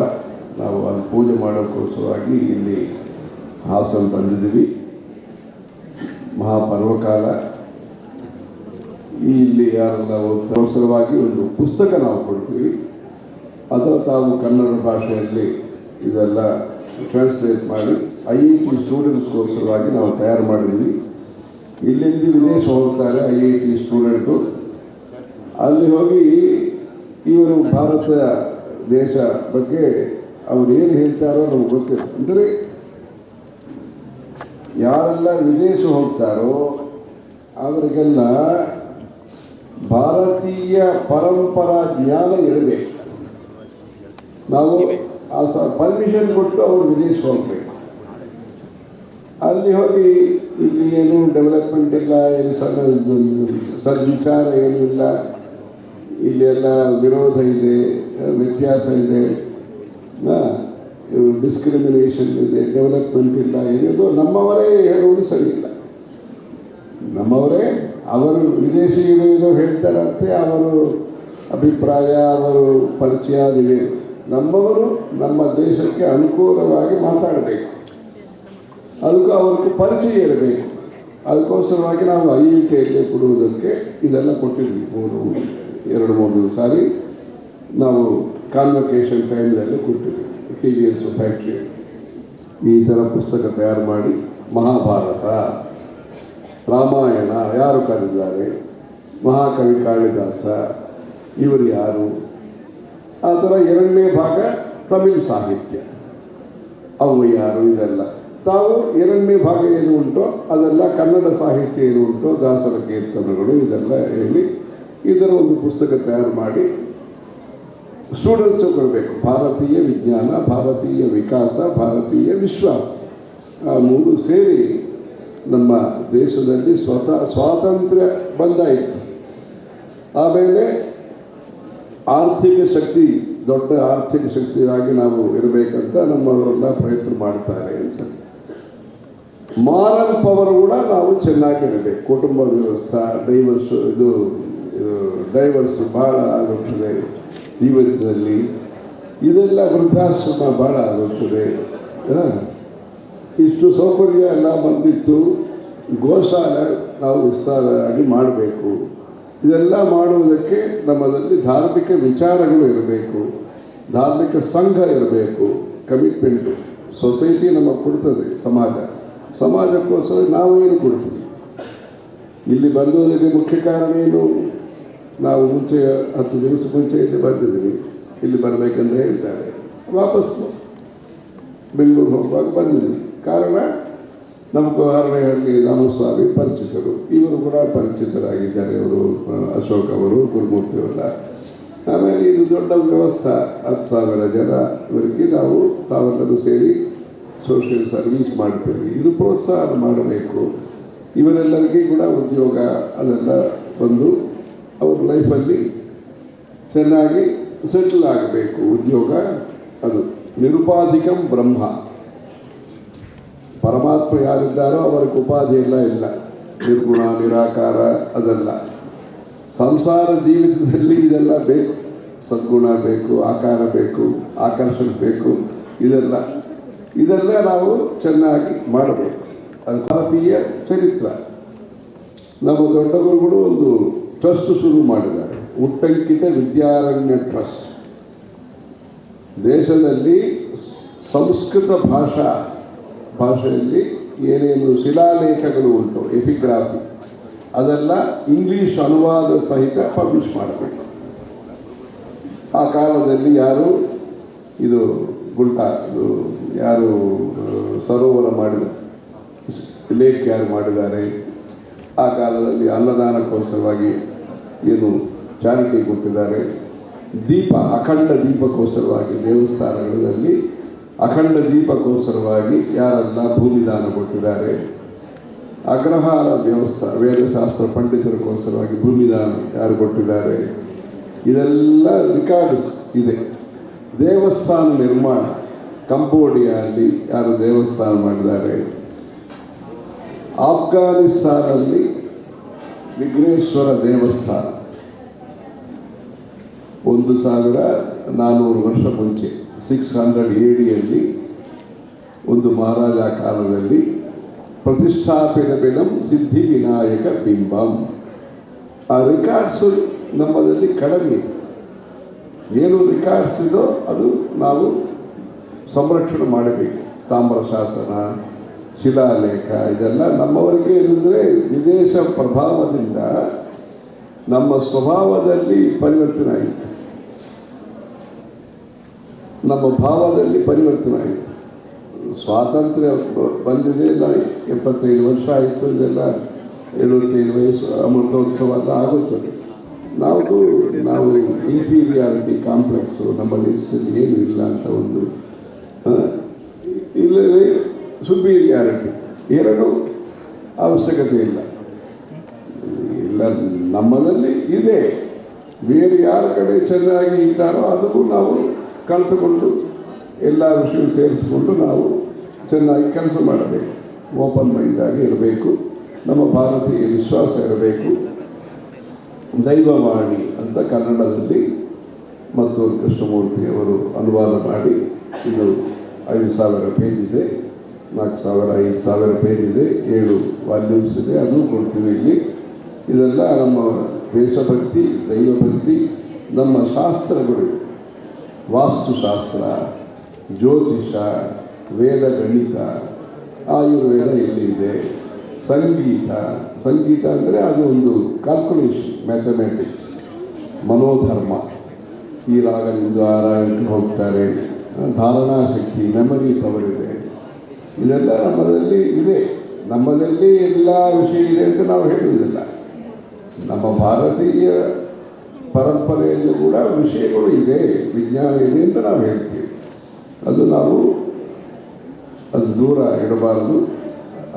ನಾವು ಅಲ್ಲಿ ಪೂಜೆ ಮಾಡೋಕ್ಕೋಸ್ಕರವಾಗಿ ಇಲ್ಲಿ ಹಾಸನ ಬಂದಿದ್ದೀವಿ. ಮಹಾಪರ್ವಕಾಲ. ಇಲ್ಲಿ ಯಾರೆಲ್ಲ ಅವಸರವಾಗಿ ಒಂದು ಪುಸ್ತಕ ನಾವು ಕೊಡ್ತೀವಿ. ಅದನ್ನು ತಾವು ಕನ್ನಡ ಭಾಷೆಯಲ್ಲಿ ಇದೆಲ್ಲ ಟ್ರಾನ್ಸ್ಲೇಟ್ ಮಾಡಿ IIT ಸ್ಟೂಡೆಂಟ್ಸ್ಗೋಸ್ಕರವಾಗಿ ನಾವು ತಯಾರು ಮಾಡಿದ್ದೀವಿ. ಇಲ್ಲಿಂದ ವಿದೇಶ ಹೋಗ್ತಾರೆ IIT ಸ್ಟೂಡೆಂಟು. ಅಲ್ಲಿ ಹೋಗಿ ಇವರು ಭಾರತ ದೇಶ ಬಗ್ಗೆ ಅವ್ರು ಏನು ಹೇಳ್ತಾರೋ ನಮ್ಗೆ ಗೊತ್ತಿಲ್ಲ. ಅಂದರೆ ಯಾರೆಲ್ಲ ವಿದೇಶ ಹೋಗ್ತಾರೋ ಅವರಿಗೆಲ್ಲ ಭಾರತೀಯ ಪರಂಪರಾ ಜ್ಞಾನ ಇರಬೇಕು. ನಾವು ಪರ್ಮಿಷನ್ ಕೊಟ್ಟು ಅವರು ವಿದೇಶ ಹೋಗ್ಬೇಕು. ಅಲ್ಲಿ ಹೋಗಿ ಇಲ್ಲಿ ಏನು ಡೆವಲಪ್ಮೆಂಟ್ ಇಲ್ಲ, ಏನು ಸದ್ವಿಚಾರ ಏನಿಲ್ಲ, ಇಲ್ಲೆಲ್ಲ ವಿರೋಧ ಇದೆ, ವ್ಯತ್ಯಾಸ ಇದೆ, ಡಿಸ್ಕ್ರಿಮಿನೇಷನ್ ಇದೆ, ಡೆವಲಪ್ಮೆಂಟ್ ಇಲ್ಲ, ಏನಿದು ನಮ್ಮವರೇ ಹೇಳುವುದು ಸರಿ ಇಲ್ಲ. ನಮ್ಮವರೇ ಅವರು ವಿದೇಶಿಗಳು ಹೇಳ್ತಾರಂತೆ, ಅವರು ಅಭಿಪ್ರಾಯ, ಅವರು ಪರಿಚಯ ಇದೆ. ನಮ್ಮವರು ನಮ್ಮ ದೇಶಕ್ಕೆ ಅನುಕೂಲವಾಗಿ ಮಾತಾಡಬೇಕು, ಅದಕ್ಕೂ ಅವ್ರಿಗೆ ಪರಿಚಯ ಇರಬೇಕು. ಅದಕ್ಕೋಸ್ಕರವಾಗಿ ನಾವು IIT ಕೊಡುವುದಕ್ಕೆ ಇದೆಲ್ಲ ಕೊಟ್ಟಿದ್ವಿ. 2-3 ಸಾರಿ ನಾವು ಕಾನ್ವೊಕೇಶನ್ ಟೈಮ್ನಲ್ಲಿ ಕೊಟ್ಟಿದ್ವಿ. TVS ಫ್ಯಾಕ್ಟ್ರಿ ಈ ಥರ ಪುಸ್ತಕ ತಯಾರು ಮಾಡಿ ಮಹಾಭಾರತ, ರಾಮಾಯಣ ಯಾರು ಕರೆದಿದ್ದಾರೆ, ಮಹಾಕವಿ ಕಾಳಿದಾಸ ಇವರು ಯಾರು, ಆ ಥರ 2ನೇ ಭಾಗ ತಮಿಳು ಸಾಹಿತ್ಯ ಅವು ಯಾರು, ಇದೆಲ್ಲ ತಾವು 2ನೇ ಭಾಗ ಏನು ಉಂಟೋ ಅದೆಲ್ಲ ಕನ್ನಡ ಸಾಹಿತ್ಯ ಏನು ಉಂಟೋ, ದಾಸರ ಕೀರ್ತನೆಗಳು ಇದೆಲ್ಲ ಹೇಳಿ ಇದರ ಒಂದು ಪುಸ್ತಕ ತಯಾರು ಮಾಡಿ ಸ್ಟೂಡೆಂಟ್ಸು ಕೊಡಬೇಕು. ಭಾರತೀಯ ವಿಜ್ಞಾನ, ಭಾರತೀಯ ವಿಕಾಸ, ಭಾರತೀಯ ವಿಶ್ವಾಸ, ಆ 3 ಸೇರಿ ನಮ್ಮ ದೇಶದಲ್ಲಿ ಸ್ವಾತಂತ್ರ್ಯ ಬಂದಾಯಿತು. ಆಮೇಲೆ ಆರ್ಥಿಕ ಶಕ್ತಿ, ದೊಡ್ಡ ಆರ್ಥಿಕ ಶಕ್ತಿಯಾಗಿ ನಾವು ಇರಬೇಕಂತ ನಮ್ಮವರೆಲ್ಲ ಪ್ರಯತ್ನ ಮಾಡ್ತಾರೆ ಅಂತ. ಮಾರಲ್ ಪವರ್ ಕೂಡ ನಾವು ಚೆನ್ನಾಗಿರಬೇಕು. ಕುಟುಂಬ ವ್ಯವಸ್ಥೆ, ಡೈವರ್ಸ್ ಭಾಳ ಆಗುತ್ತದೆ ಜೀವನದಲ್ಲಿ, ಇದೆಲ್ಲ ವೃದ್ಧಾಶ್ರಮ ಭಾಳ ಆಗುತ್ತದೆ. ಇಷ್ಟು ಸೌಕರ್ಯ ಎಲ್ಲ ಬಂದಿತ್ತು. ಗೋಶಾಲೆ ನಾವು ವಿಸ್ತಾರವಾಗಿ ಮಾಡಬೇಕು. ಇದೆಲ್ಲ ಮಾಡುವುದಕ್ಕೆ ನಮ್ಮಲ್ಲಿ ಧಾರ್ಮಿಕ ವಿಚಾರಗಳು ಇರಬೇಕು, ಧಾರ್ಮಿಕ ಸಂಘ ಇರಬೇಕು, ಕಮಿಟ್ಮೆಂಟು ಸೊಸೈಟಿ ನಮಗೆ ಕೊಡ್ತದೆ. ಸಮಾಜಕ್ಕೋಸ್ಕರ ನಾವೇನು ಕೊಡ್ತೀವಿ. ಇಲ್ಲಿ ಬಂದೋದಕ್ಕೆ ಮುಖ್ಯ ಕಾರಣ ಏನು, ನಾವು ಮುಂಚೆ 10 ದಿವಸ ಮುಂಚೆ ಇಲ್ಲಿ ಬಂದಿದ್ದೀವಿ. ಇಲ್ಲಿ ಬರಬೇಕಂದ್ರೆ ಹೇಳ್ತಾರೆ, ವಾಪಸ್ ಬೆಂಗಳೂರು ಹೋಗುವಾಗ ಬಂದಿದ್ದೀವಿ. ಕಾರಣ ನಮಗೂ ಅರಣ್ಯಹಳ್ಳಿ ರಾಮಸ್ವಾಮಿ ಪರಿಚಿತರು, ಇವರು ಕೂಡ ಪರಿಚಿತರಾಗಿದ್ದಾರೆ. ಅವರು ಅಶೋಕ್ ಅವರು, ಗುರುಮೂರ್ತಿ ಅವರ. ಆಮೇಲೆ ಇದು ದೊಡ್ಡ ವ್ಯವಸ್ಥೆ, 10,000 ಜನ ಇವರಿಗೆ ನಾವು ತಾವೆಲ್ಲರೂ ಸೇರಿ ಸೋಷಿಯಲ್ ಸರ್ವೀಸ್ ಮಾಡ್ತೀವಿ. ಇದು ಪ್ರೋತ್ಸಾಹ ಮಾಡಬೇಕು. ಇವರೆಲ್ಲರಿಗೂ ಕೂಡ ಉದ್ಯೋಗ ಅದೆಲ್ಲ ಬಂದು ಅವ್ರ ಲೈಫಲ್ಲಿ ಚೆನ್ನಾಗಿ ಸೆಟಲ್ ಆಗಬೇಕು. ಉದ್ಯೋಗ ಅದು ನಿರುಪಾಧಿಕಂ ಬ್ರಹ್ಮ, ಪರಮಾತ್ಮ ಯಾರಿದ್ದಾರೋ ಅವರಿಗೆ ಉಪಾಧಿ ಎಲ್ಲ ಇಲ್ಲ. ನಿರ್ಗುಣ, ನಿರಾಕಾರ ಅದೆಲ್ಲ ಸಂಸಾರ ಜೀವಿತದಲ್ಲಿ ಇದೆಲ್ಲ ಬೇಕು. ಸದ್ಗುಣ ಬೇಕು, ಆಕಾರ ಬೇಕು, ಆಕರ್ಷಣೆ ಬೇಕು, ಇದೆಲ್ಲ ನಾವು ಚೆನ್ನಾಗಿ ಮಾಡಬೇಕು. ಅದು ಭಾರತೀಯ ಚರಿತ್ರೆ. ನಮ್ಮ ದೊಡ್ಡ ಗುರುಗಳು ಒಂದು ಟ್ರಸ್ಟ್ ಶುರು ಮಾಡಿದ್ದಾರೆ, ಉಟ್ಟಂಕಿತ ವಿದ್ಯಾರಣ್ಯ ಟ್ರಸ್ಟ್. ದೇಶದಲ್ಲಿ ಸಂಸ್ಕೃತ ಭಾಷೆಯಲ್ಲಿ ಏನೇನು ಶಿಲಾಲೇಖಗಳು ಉಂಟು, ಎಪಿಗ್ರಾಫಿ, ಅದೆಲ್ಲ ಇಂಗ್ಲೀಷ್ ಅನುವಾದ ಸಹಿತ ಪಬ್ಲಿಷ್ ಮಾಡಬೇಕು. ಆ ಕಾಲದಲ್ಲಿ ಯಾರು ಇದು ಯಾರು ಸರೋವರ ಮಾಡಿದ ಲೇಕ್ ಯಾರು ಮಾಡಿದ್ದಾರೆ, ಆ ಕಾಲದಲ್ಲಿ ಅನ್ನದಾನಕ್ಕೋಸ್ಕರವಾಗಿ ಏನು ಚಾರಿಟಿ ಕೊಟ್ಟಿದ್ದಾರೆ, ದೀಪ ಅಖಂಡ ದೀಪಕ್ಕೋಸ್ಕರವಾಗಿ ದೇವಸ್ಥಾನಗಳಲ್ಲಿ ಅಖಂಡ ದೀಪಕ್ಕೋಸ್ಕರವಾಗಿ ಯಾರೆಲ್ಲ ಭೂಮಿದಾನ ಕೊಟ್ಟಿದ್ದಾರೆ, ಅಗ್ರಹಾರ ವ್ಯವಸ್ಥೆ ವೇದಶಾಸ್ತ್ರ ಪಂಡಿತರಿಗೋಸ್ಕರವಾಗಿ ಭೂಮಿದಾನ ಯಾರು ಕೊಟ್ಟಿದ್ದಾರೆ, ಇದೆಲ್ಲ ರಿಕಾರ್ಡ್ಸ್ ಇದೆ. ದೇವಸ್ಥಾನ ನಿರ್ಮಾಣ, ಕಂಬೋಡಿಯಲ್ಲಿ ಯಾರು ದೇವಸ್ಥಾನ ಮಾಡಿದ್ದಾರೆ, ಆಫ್ಘಾನಿಸ್ತಾನಲ್ಲಿ ವಿಘ್ನೇಶ್ವರ ದೇವಸ್ಥಾನ 1400 ವರ್ಷ ಮುಂಚೆ 600 AD ಒಂದು ಮಹಾರಾಜ ಕಾಲದಲ್ಲಿ ಪ್ರತಿಷ್ಠಾಪಿತ ಬಿಲಂ ಸಿದ್ಧಿ ವಿನಾಯಕ ಬಿಂಬಂ. ಆ ರಿಕಾರ್ಡ್ಸು ನಮ್ಮಲ್ಲಿ ಕಡಿಮೆ. ಏನು ರಿಕಾರ್ಡ್ಸ್ ಇದೋ ಅದು ನಾವು ಸಂರಕ್ಷಣೆ ಮಾಡಬೇಕು. ತಾಮ್ರ ಶಾಸನ, ಶಿಲಾಲೇಖ ಇದೆಲ್ಲ ನಮ್ಮವರಿಗೆ ಏನಂದರೆ ವಿದೇಶ ಪ್ರಭಾವದಿಂದ ನಮ್ಮ ಸ್ವಭಾವದಲ್ಲಿ ಪರಿವರ್ತನೆ ಆಯಿತು. ನಮ್ಮ ಭಾವದಲ್ಲಿ ಪರಿವರ್ತನೆ ಆಯಿತು. ಸ್ವಾತಂತ್ರ್ಯ ಬಂದಿದೆ ಎಲ್ಲ 75 ವರ್ಷ ಆಯಿತು, ಇದೆಲ್ಲ 75 ವಯಸ್ಸು ಅಮೃತೋತ್ಸವ ಎಲ್ಲ ಆಗುತ್ತದೆ. ನಾವು ಇನ್ಫೀರಿಯಾರಿಟಿ ಕಾಂಪ್ಲೆಕ್ಸು ನಮ್ಮ ದೇಶದಲ್ಲಿ ಏನು ಇಲ್ಲ ಅಂತ ಒಂದು ಇಲ್ಲವೇ ಸುಪೀರಿಯಾರಿಟಿ ಎರಡೂ ಅವಶ್ಯಕತೆ ಇಲ್ಲ. ನಮ್ಮಲ್ಲಿ ಇದೆ. ಬೇರೆ ಯಾರ ಕಡೆ ಚೆನ್ನಾಗಿ ಇದ್ದಾರೋ ಅದಕ್ಕೂ ನಾವು ಕಲಿತುಕೊಂಡು ಎಲ್ಲ ವಿಷಯ ಸೇರಿಸಿಕೊಂಡು ನಾವು ಚೆನ್ನಾಗಿ ಕೆಲಸ ಮಾಡಬೇಕು. ಓಪನ್ ಮೈಂಡಾಗಿ ಇರಬೇಕು. ನಮ್ಮ ಭಾರತೀಯ ವಿಶ್ವಾಸ ಇರಬೇಕು. ದೈವವಾಣಿ ಅಂತ ಕನ್ನಡದಲ್ಲಿ ಮತ್ತು ಕೃಷ್ಣಮೂರ್ತಿ ಅವರು ಅನುವಾದ ಮಾಡಿ, ಇದು 5,000 ಪೇಜ್ ಇದೆ, 4,000 5,000 ಪೇಜ್ ಇದೆ, 7 ವಾಲ್ಯೂಮ್ಸ್ ಇದೆ. ಅದು ಕೊಡ್ತೀವಿ ಇಲ್ಲಿ. ಇದೆಲ್ಲ ನಮ್ಮ ದೇಶಭಕ್ತಿ, ದೈವಭಕ್ತಿ, ನಮ್ಮ ಶಾಸ್ತ್ರಗಳು, ವಾಸ್ತುಶಾಸ್ತ್ರ, ಜ್ಯೋತಿಷ, ವೇದ, ಗಣಿತ, ಆಯುರ್ವೇದ ಇಲ್ಲಿ ಇದೆ. ಸಂಗೀತ ಅಂದರೆ ಅದು ಒಂದು ಕ್ಯಾಲ್ಕುಲೇಷನ್, ಮ್ಯಾಥಮೆಟಿಕ್ಸ್, ಮನೋಧರ್ಮ, ಈ ರಾಗದಿಂದ ಆ ರಾಗಕ್ಕೆ ಹೋಗ್ತಾರೆ, ಧಾರಣಾ ಶಕ್ತಿ, ಮೆಮರಿ ಪವರ್ ಇದೆ. ಇದೆಲ್ಲ ನಮ್ಮಲ್ಲಿ ಇದೆ. ನಮ್ಮಲ್ಲಿ ಎಲ್ಲ ವಿಷಯ ಇದೆ ಅಂತ ನಾವು ಹೇಳುವುದಿಲ್ಲ. ನಮ್ಮ ಭಾರತೀಯ ಪರಂಪರೆಯಲ್ಲೂ ಕೂಡ ವಿಷಯಗಳು ಇದೆ, ವಿಜ್ಞಾನ ಇದೆ ಅಂತ ನಾವು ಹೇಳ್ತೀವಿ. ಅದು ದೂರ ಇಡಬಾರದು.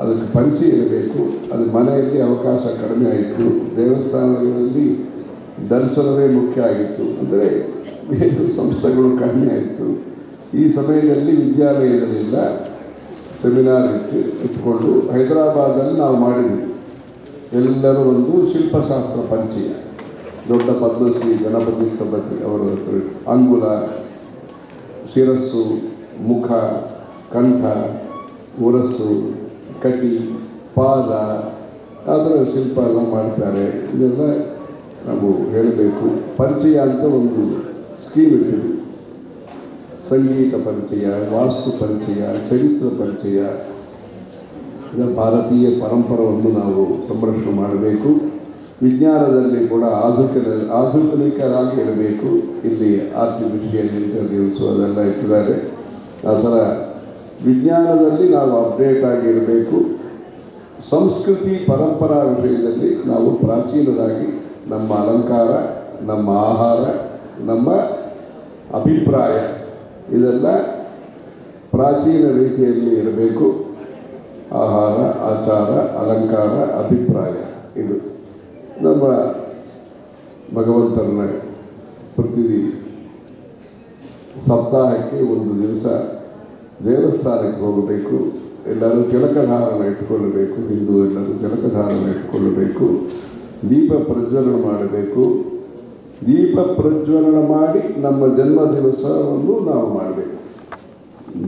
ಅದಕ್ಕೆ ಪರಿಚಯ ಇರಬೇಕು. ಅದು ಮನೆಯಲ್ಲಿ ಅವಕಾಶ ಕಡಿಮೆ ಆಯಿತು, ದೇವಸ್ಥಾನಗಳಲ್ಲಿ ದರ್ಶನವೇ ಮುಖ್ಯ ಆಗಿತ್ತು, ಅಂದರೆ ಬೇರೆ ಸಂಸ್ಥೆಗಳು ಕಡಿಮೆ ಆಯಿತು. ಈ ಸಮಯದಲ್ಲಿ ವಿದ್ಯಾಲಯದಲ್ಲಿಲ್ಲ, ಸೆಮಿನಾರ್ ಇಟ್ಕೊಂಡು ಹೈದರಾಬಾದಲ್ಲಿ ನಾವು ಮಾಡಿದ್ವಿ. ಎಲ್ಲರೂ ಒಂದು ಶಿಲ್ಪಶಾಸ್ತ್ರ ಪರಿಚಯ, ದೊಡ್ಡ ಪದ್ಮಶ್ರೀ ಗಣಪತಿ ಸ್ತಂಭತಿ ಅವರ ಅಂಗುಲ, ಶಿರಸ್ಸು, ಮುಖ, ಕಂಠ, ಉರಸ್ಸು, ಕಟಿ, ಪಾದ, ಅದರ ಶಿಲ್ಪ ಎಲ್ಲ ಮಾಡ್ತಾರೆ. ಇದೆಲ್ಲ ನಾವು ಹೇಳಬೇಕು. ಪರಿಚಯ ಅಂತ ಒಂದು ಸ್ಕೀಮ್ ಇಟ್ಟಿದ್ವಿ. ಸಂಗೀತ ಪರಿಚಯ, ವಾಸ್ತು ಪರಿಚಯ, ಚರಿತ್ರ ಪರಿಚಯ, ಭಾರತೀಯ ಪರಂಪರೆಯನ್ನು ನಾವು ಸಂರಕ್ಷಣೆ ಮಾಡಬೇಕು. ವಿಜ್ಞಾನದಲ್ಲಿ ಕೂಡ ಆಧುನಿಕರಾಗಿ ಇರಬೇಕು. ಇಲ್ಲಿ ಆರ್ಟಿಫಿಷಿಯಲ್ ಇಂಟೆಲಿಜೆನ್ಸು ಅದೆಲ್ಲ ಇಟ್ಟಿದ್ದಾರೆ. ಆ ಥರ ವಿಜ್ಞಾನದಲ್ಲಿ ನಾವು ಅಪ್ಡೇಟ್ ಆಗಿರಬೇಕು. ಸಂಸ್ಕೃತಿ ಪರಂಪರಾ ವಿಷಯದಲ್ಲಿ ನಾವು ಪ್ರಾಚೀನರಾಗಿ ನಮ್ಮ ಅಲಂಕಾರ, ನಮ್ಮ ಆಹಾರ, ನಮ್ಮ ಅಭಿಪ್ರಾಯ ಇದೆಲ್ಲ ಪ್ರಾಚೀನ ರೀತಿಯಲ್ಲಿ ಇರಬೇಕು. ಆಹಾರ, ಆಚಾರ, ಅಲಂಕಾರ, ಅಭಿಪ್ರಾಯ, ಇದು ನಮ್ಮ ಭಗವಂತನ ಪ್ರತಿ ಸಪ್ತಾಹಕ್ಕೆ ಒಂದು ದಿವಸ ದೇವಸ್ಥಾನಕ್ಕೆ ಹೋಗಬೇಕು. ಎಲ್ಲರೂ ತಿಲಕಧಾರಣ ಇಟ್ಕೊಳ್ಳಬೇಕು. ಹಿಂದೂ ಎಲ್ಲರೂ ತಿಲಕಧಾರಣ ಇಟ್ಕೊಳ್ಳಬೇಕು. ದೀಪ ಪ್ರಜ್ವಲನ ಮಾಡಬೇಕು. ದೀಪ ಪ್ರಜ್ವಲನ ಮಾಡಿ ನಮ್ಮ ಜನ್ಮ ದಿವಸವನ್ನು ನಾವು ಮಾಡಬೇಕು.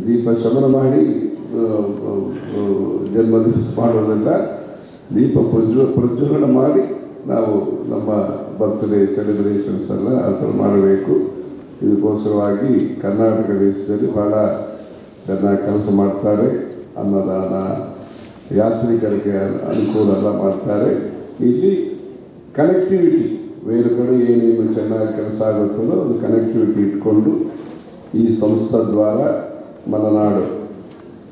ದೀಪ ಶಮನ ಮಾಡಿ ಜನ್ಮ ದಿವಸ ಮಾಡೋದಲ್ಲ, ದೀಪ ಪ್ರಜ್ವಲನ ಮಾಡಿ ನಾವು ನಮ್ಮ ಬರ್ತ್ಡೇ ಸೆಲೆಬ್ರೇಷನ್ಸ್ ಎಲ್ಲ ಆ ಥರ ಮಾಡಬೇಕು. ಇದಕ್ಕೋಸ್ಕರವಾಗಿ ಕರ್ನಾಟಕ ದೇಶದಲ್ಲಿ ಭಾಳ ಚೆನ್ನಾಗಿ ಕೆಲಸ ಮಾಡ್ತಾರೆ. ಅನ್ನದಾನ, ಯಾತ್ರಿಕರಿಗೆ ಅನುಕೂಲ ಎಲ್ಲ ಮಾಡ್ತಾರೆ. ಇಲ್ಲಿ ಕನೆಕ್ಟಿವಿಟಿ, ಬೇರೆ ಕಡೆ ಏನೇನು ಚೆನ್ನಾಗಿ ಕೆಲಸ ಆಗುತ್ತದೋ ಅದು ಕನೆಕ್ಟಿವಿಟಿ ಇಟ್ಕೊಂಡು ಈ ಸಂಸ್ಥೆ ದ್ವಾರ ಮಲೆನಾಡು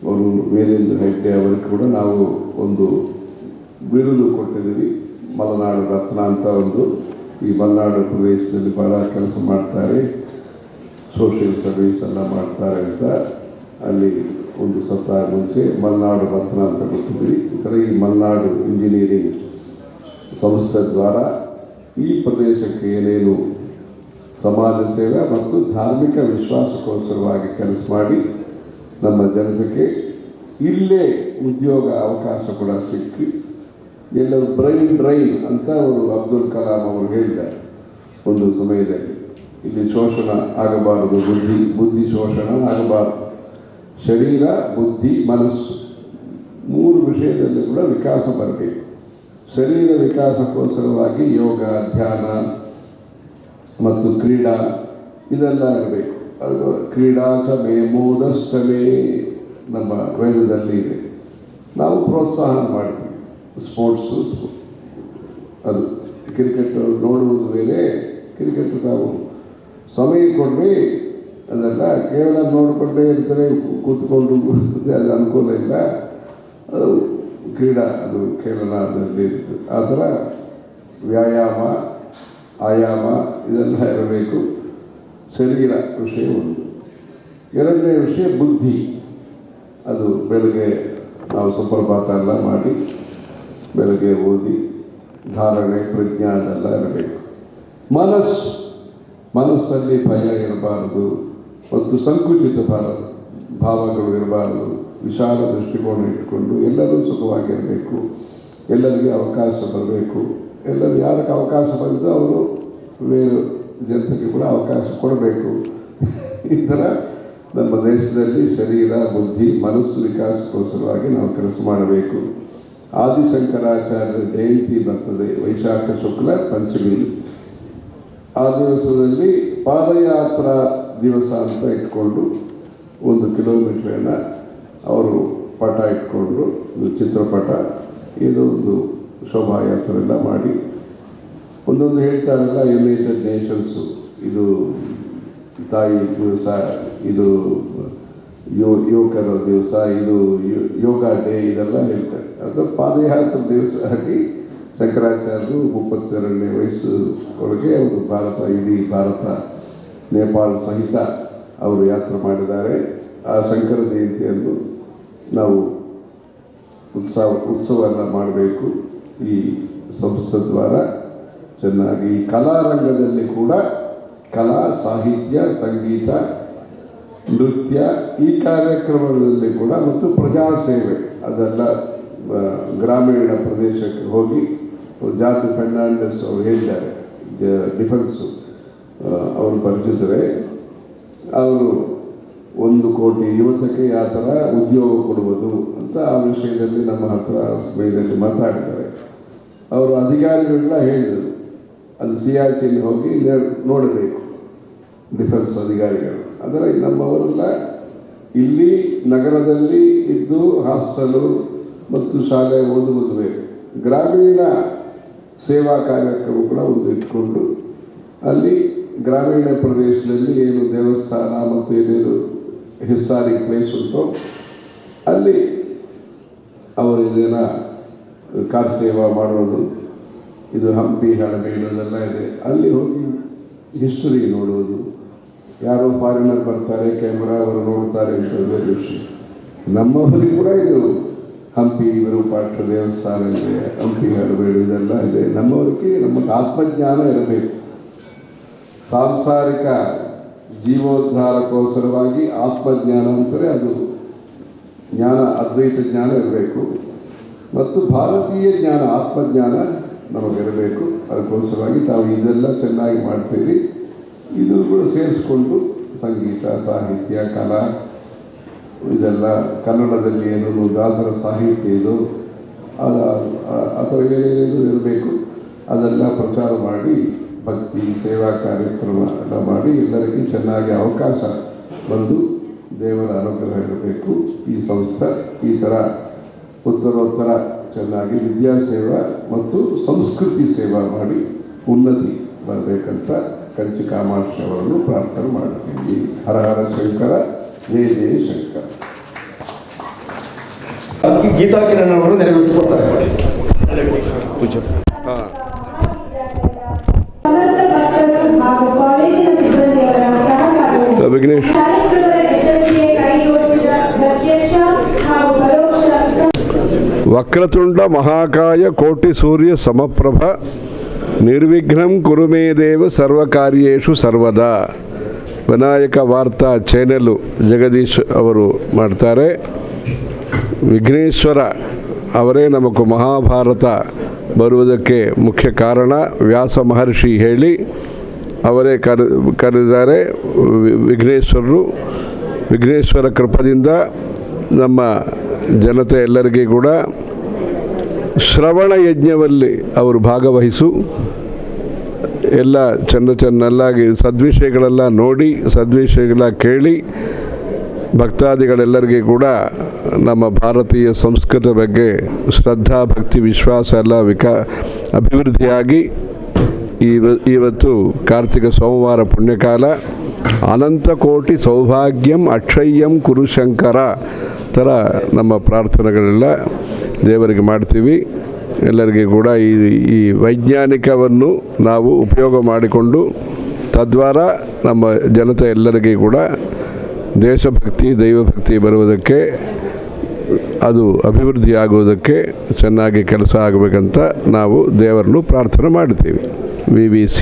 ಅವರು ವೀರೇಂದ್ರ ಹೆಗ್ಡೆ ಅವರಿಗೆ ಕೂಡ ನಾವು ಒಂದು ಬಿರುದು ಕೊಟ್ಟಿದ್ದೀವಿ. ಮಲೆನಾಡು ರತ್ನ ಅಂತ ಒಂದು. ಈ ಮಲೆನಾಡು ಪ್ರದೇಶದಲ್ಲಿ ಭಾಳ ಕೆಲಸ ಮಾಡ್ತಾರೆ, ಸೋಷಿಯಲ್ ಸರ್ವಿಸ್ ಎಲ್ಲ ಮಾಡ್ತಾರೆ ಅಂತ ಅಲ್ಲಿ ಒಂದು ಸಪ್ತಾಹ ಮುಂಚೆ ಮಲೆನಾಡು ರತ್ನ ಅಂತ ಕೊಟ್ಟಿದ್ವಿ. ಈ ಥರ ಈ ಮಲೆನಾಡು ಇಂಜಿನಿಯರಿಂಗ್ ಸಂಸ್ಥೆ ದ್ವಾರ ಈ ಪ್ರದೇಶಕ್ಕೆ ಏನೇನು ಸಮಾಜ ಸೇವೆ ಮತ್ತು ಧಾರ್ಮಿಕ ವಿಶ್ವಾಸಕ್ಕೋಸ್ಕರವಾಗಿ ಕೆಲಸ ಮಾಡಿ ನಮ್ಮ ಜನತೆಗೆ ಇಲ್ಲೇ ಉದ್ಯೋಗ ಅವಕಾಶ ಕೂಡ ಸಿಕ್ಕಿ ಎಲ್ಲರೂ ಬ್ರೈನ್ ಡ್ರೈನ್ ಅಂತ ಅವರು ಅಬ್ದುಲ್ ಕಲಾಂ ಅವರು ಹೇಳಿದ್ದಾರೆ ಒಂದು ಸಮಯದಲ್ಲಿ. ಇಲ್ಲಿ ಶೋಷಣ ಆಗಬಾರದು, ಬುದ್ಧಿ ಶೋಷಣ ಆಗಬಾರದು. ಶರೀರ, ಬುದ್ಧಿ, ಮನಸ್ಸು 3 ವಿಷಯದಲ್ಲಿ ಕೂಡ ವಿಕಾಸ ಬರಬೇಕು. ಶರೀರ ವಿಕಾಸಕ್ಕೋಸ್ಕರವಾಗಿ ಯೋಗ, ಧ್ಯಾನ ಮತ್ತು ಕ್ರೀಡಾ ಇದೆಲ್ಲ ಇರಬೇಕು. ಅದು ಕ್ರೀಡಾ ಚ ಮೇ ಮೋದಶ್ಚಮೇ ನಮ್ಮ ವೇದದಲ್ಲಿ ಇದೆ. ನಾವು ಪ್ರೋತ್ಸಾಹ ಮಾಡ್ತೀವಿ. ಸ್ಪೋರ್ಟ್ಸು, ಅದು ಕ್ರಿಕೆಟ್ ನೋಡುವುದು ಬೇರೆ, ಕ್ರಿಕೆಟ್ ನಾವು ಸಮಯ ಕೊಡ್ರಿ ಅದೆಲ್ಲ ಕೇವಲ ನೋಡಿಕೊಂಡೇ ಇರ್ತಾರೆ, ಕೂತ್ಕೊಂಡು ಅದು ಅನುಕೂಲ ಇಲ್ಲ. ಅದು ಕ್ರೀಡಾ, ಅದು ಕೇವಲ ಅದರಲ್ಲಿ ಇರ್ತದೆ. ಆ ಥರ ವ್ಯಾಯಾಮ, ಆಯಾಮ ಇದೆಲ್ಲ ಇರಬೇಕು. ಶರೀರ ವಿಷಯ ಒಂದು. ಎರಡನೇ ವಿಷಯ ಬುದ್ಧಿ. ಅದು ಬೆಳಗ್ಗೆ ನಾವು ಸುಪ್ರಭಾತ ಎಲ್ಲ ಮಾಡಿ ಬೆಳಗ್ಗೆ ಓದಿ ಧಾರಣೆ ಪ್ರಜ್ಞೆ ಅದೆಲ್ಲ ಇರಬೇಕು. ಮನಸ್ಸಲ್ಲಿ ಭಯ ಇರಬಾರದು ಮತ್ತು ಸಂಕುಚಿತ ಭಾವಗಳು ಇರಬಾರದು. ವಿಶಾಲ ದೃಷ್ಟಿಕೋನ ಇಟ್ಕೊಂಡು ಎಲ್ಲರೂ ಸುಖವಾಗಿರಬೇಕು, ಎಲ್ಲರಿಗೆ ಅವಕಾಶ ಬರಬೇಕು. ಎಲ್ಲರೂ ಯಾರಕ್ಕೆ ಅವಕಾಶ ಬಂದು ಅವರು ಬೇರೆ ಜನತೆಗೆ ಕೂಡ ಅವಕಾಶ ಕೊಡಬೇಕು. ಈ ಥರ ನಮ್ಮ ದೇಶದಲ್ಲಿ ಶರೀರ, ಬುದ್ಧಿ, ಮನಸ್ಸು ವಿಕಾಸಕ್ಕೋಸ್ಕರವಾಗಿ ನಾವು ಕೆಲಸ ಮಾಡಬೇಕು. ಆದಿಶಂಕರಾಚಾರ್ಯರ ಜಯಂತಿ ಬರ್ತದೆ ವೈಶಾಖ ಶುಕ್ಲ ಪಂಚಮಿ. ಆ ದಿವಸದಲ್ಲಿ ಪಾದಯಾತ್ರಾ ದಿವಸ ಅಂತ ಇಟ್ಕೊಂಡು 1 ಕಿಲೋಮೀಟ್ರನ್ನು ಅವರು ಪಟ ಇಟ್ಕೊಂಡು ಒಂದು ಚಿತ್ರಪಟ, ಇದೊಂದು ಶೋಭಾಯಾತ್ರೆ ಎಲ್ಲ ಮಾಡಿ ಒಂದೊಂದು ಹೇಳ್ತಾರಲ್ಲ, ಯುನೈಟೆಡ್ ನೇಷನ್ಸು, ಇದು ತಾಯಿ ದಿವಸ, ಇದು ಯುವಕರ ದಿವಸ, ಇದು ಯೋಗ ಡೇ, ಇದೆಲ್ಲ ಹೇಳ್ತಾರೆ. ಅದು ಪಾದಯಾತ್ರೆ ದಿವಸ ಆಗಿ ಶಂಕರಾಚಾರ್ಯರು 32ನೇ ವಯಸ್ಸು ಒಳಗೆ ಅವರು ಇಡೀ ಭಾರತ, ನೇಪಾಳ ಸಹಿತ ಅವರು ಯಾತ್ರೆ ಮಾಡಿದ್ದಾರೆ. ಆ ಶಂಕರ ಜಯಂತಿಯನ್ನು ನಾವು ಉತ್ಸವವನ್ನು ಮಾಡಬೇಕು. ಈ ಸಂಸ್ಥೆ ದ್ವಾರ ಚೆನ್ನಾಗಿ ಕಲಾರಂಗದಲ್ಲಿ ಕೂಡ ಕಲಾ, ಸಾಹಿತ್ಯ, ಸಂಗೀತ, ನೃತ್ಯ ಈ ಕಾರ್ಯಕ್ರಮಗಳಲ್ಲಿ ಕೂಡ ಮತ್ತು ಪ್ರಜಾಸೇವೆ ಅದೆಲ್ಲ ಗ್ರಾಮೀಣ ಪ್ರದೇಶಕ್ಕೆ ಹೋಗಿ ಜಾರ್ಜ್ ಫರ್ನಾಂಡಿಸ್ ಅವರು ಹೇಳಿದ್ದಾರೆ, ಡಿಫೆನ್ಸು ಅವರು ಪರಿಚಿತರೆ. ಅವರು 1 ಕೋಟಿ ಯುವಕರಿಗೆ ಯಾವ ಥರ ಉದ್ಯೋಗ ಕೊಡುವುದು ಅಂತ ಆ ವಿಷಯದಲ್ಲಿ ನಮ್ಮ ಹತ್ರ ಸಮಯದಲ್ಲಿ ಮಾತಾಡಿದ್ದಾರೆ. ಅವರು ಅಧಿಕಾರಿಗಳೆಲ್ಲ ಹೇಳಿದರು, ಅದು ಸಿಯಾಚಿನ್ ಹೋಗಿ ನೋಡಬೇಕು ಡಿಫೆನ್ಸ್ ಅಧಿಕಾರಿಗಳು. ಆದರೆ ನಮ್ಮವರೆಲ್ಲ ಇಲ್ಲಿ ನಗರದಲ್ಲಿ ಇದ್ದು ಹಾಸ್ಟೆಲು ಮತ್ತು ಶಾಲೆ ಓದುವುದು ಬೇಕು. ಗ್ರಾಮೀಣ ಸೇವಾ ಕಾರ್ಯಕ್ರಮ ಕೂಡ ಒಂದು ಇಟ್ಕೊಂಡು ಅಲ್ಲಿ ಗ್ರಾಮೀಣ ಪ್ರದೇಶದಲ್ಲಿ ಏನು ದೇವಸ್ಥಾನ ಮತ್ತು ಏನೇನು ಹಿಸ್ಟಾರಿಕ್ ಪ್ಲೇಸ್ ಉಂಟು ಅಲ್ಲಿ ಅವರು ಇದನ್ನು ಕಾರ್ ಸೇವಾ ಮಾಡೋದು. ಇದು ಹಂಪಿ, ಹಳೆಬೀಡದೆಲ್ಲ ಇದೆ. ಅಲ್ಲಿ ಹೋಗಿ ಹಿಸ್ಟರಿ ನೋಡುವುದು. ಯಾರೋ ಫಾರಿನರ್ ಬರ್ತಾರೆ, ಕ್ಯಾಮ್ರಾ ಅವರು ನೋಡ್ತಾರೆ ಅಂತ ಬೇರೆ ವಿಷಯ. ನಮ್ಮವರಿಗೆ ಕೂಡ ಇದು ಹಂಪಿ ವಿರೂಪಾಕ್ಷ ದೇವಸ್ಥಾನ ಇದೆ, ಹಂಪಿ ಹಳೆಬೀಡು ಇದೆಲ್ಲ ಇದೆ. ನಮ್ಮವರಿಗೆ ನಮಗೆ ಆತ್ಮಜ್ಞಾನ ಇರಬೇಕು. ಸಾಂಸಾರಿಕ ಜೀವೋದ್ಧಾರಕ್ಕೋಸ್ಕರವಾಗಿ ಆತ್ಮಜ್ಞಾನ ಅಂತಾರೆ, ಅದು ಜ್ಞಾನ, ಅದ್ವೈತ ಜ್ಞಾನ ಇರಬೇಕು. ಮತ್ತು ಭಾರತೀಯ ಜ್ಞಾನ, ಆತ್ಮಜ್ಞಾನ ನಮಗಿರಬೇಕು. ಅದಕ್ಕೋಸ್ಕರವಾಗಿ ತಾವು ಇದೆಲ್ಲ ಚೆನ್ನಾಗಿ ಮಾಡ್ತೀವಿ. ಇದು ಕೂಡ ಸೇರಿಸ್ಕೊಂಡು ಸಂಗೀತ, ಸಾಹಿತ್ಯ, ಕಲಾ ಇದೆಲ್ಲ ಕನ್ನಡದಲ್ಲಿ ಏನು ದಾಸರ ಸಾಹಿತ್ಯ ಇದು ಆ ಥರ ಏನೇನು ಇರಬೇಕು ಅದೆಲ್ಲ ಪ್ರಚಾರ ಮಾಡಿ ಭಕ್ತಿ ಸೇವಾ ಕಾರ್ಯಕ್ರಮ ಎಲ್ಲ ಮಾಡಿ ಎಲ್ಲರಿಗೂ ಚೆನ್ನಾಗಿ ಅವಕಾಶ ಬಂದು ದೇವರ ಅನುಗ್ರಹ ಇರಬೇಕು. ಈ ಸಂಸ್ಥೆ ಈ ಥರ ಉತ್ತರೋತ್ತರ ಚೆನ್ನಾಗಿ ವಿದ್ಯಾಸೇವಾ ಮತ್ತು ಸಂಸ್ಕೃತಿ ಸೇವಾ ಮಾಡಿ ಉನ್ನತಿ ಬರಬೇಕಂತ ಕಂಚಿ ಕಾಮಾಕ್ಷಿ ಅವರನ್ನು ಪ್ರಾರ್ಥನೆ ಮಾಡ್ತೀವಿ. ಹರ ಹರ ಶಂಕರ, ಜಯ ಜಯ ಶಂಕರ. ಗೀತಾ ಕಿರಣ್ ಅವರು ನೆರವೇರಿಸಿಕೊಡ್ತಾರೆ. ವಿಘ್ನೇಶ್ ವಕ್ರತುಂಡ ಮಹಾಕಾಯ ಕೋಟಿ ಸೂರ್ಯ ಸಮಪ್ರಭ ನಿರ್ವಿಘ್ನಂ ಕುರು ಮೇ ದೇವ ಸರ್ವಕಾರ್ಯೇಷು ಸರ್ವದಾ. ವಿನಾಯಕ ವಾರ್ತಾ ಚಾನೆಲ್ ಜಗದೀಶ್ ಅವರು ಮಾಡ್ತಾರೆ. ವಿಘ್ನೇಶ್ವರ ಅವರೇ ನಮಗೂ ಮಹಾಭಾರತ ಬರುವುದಕ್ಕೆ ಮುಖ್ಯ ಕಾರಣ. ವ್ಯಾಸ ಮಹರ್ಷಿ ಹೇಳಿ ಅವರೇ ಕರೆದಿದ್ದಾರೆ. ವಿಘ್ನೇಶ್ವರರು, ವಿಘ್ನೇಶ್ವರ ಕೃಪದಿಂದ ನಮ್ಮ ಜನತೆ ಎಲ್ಲರಿಗೂ ಕೂಡ ಶ್ರವಣ ಯಜ್ಞದಲ್ಲಿ ಅವರು ಭಾಗವಹಿಸು, ಎಲ್ಲ ಚೆನ್ನಾಗಿ ಸದ್ವಿಷಯಗಳೆಲ್ಲ ನೋಡಿ, ಸದ್ವಿಷಯಗಳ ಕೇಳಿ, ಭಕ್ತಾದಿಗಳೆಲ್ಲರಿಗೂ ಕೂಡ ನಮ್ಮ ಭಾರತೀಯ ಸಂಸ್ಕೃತಿ ಬಗ್ಗೆ ಶ್ರದ್ಧಾ ಭಕ್ತಿ ವಿಶ್ವಾಸ ಎಲ್ಲ ಅಭಿವೃದ್ಧಿಯಾಗಿ ಇವತ್ತು ಕಾರ್ತಿಕ ಸೋಮವಾರ ಪುಣ್ಯಕಾಲ. ಅನಂತ ಕೋಟಿ ಸೌಭಾಗ್ಯಂ ಅಕ್ಷಯ್ಯಂ ಕುರುಶಂಕರ ಥರ ನಮ್ಮ ಪ್ರಾರ್ಥನೆಗಳೆಲ್ಲ ದೇವರಿಗೆ ಮಾಡ್ತೀವಿ. ಎಲ್ಲರಿಗೆ ಕೂಡ ಈ ವೈಜ್ಞಾನಿಕವನ್ನು ನಾವು ಉಪಯೋಗ ಮಾಡಿಕೊಂಡು ತದ್ವಾರ ನಮ್ಮ ಜನತೆ ಎಲ್ಲರಿಗೆ ಕೂಡ ದೇಶಭಕ್ತಿ ದೈವಭಕ್ತಿ ಬರುವುದಕ್ಕೆ, ಅದು ಅಭಿವೃದ್ಧಿ ಆಗುವುದಕ್ಕೆ ಚೆನ್ನಾಗಿ ಕೆಲಸ ಆಗಬೇಕಂತ ನಾವು ದೇವರನ್ನು ಪ್ರಾರ್ಥನೆ ಮಾಡ್ತೀವಿ. VVC.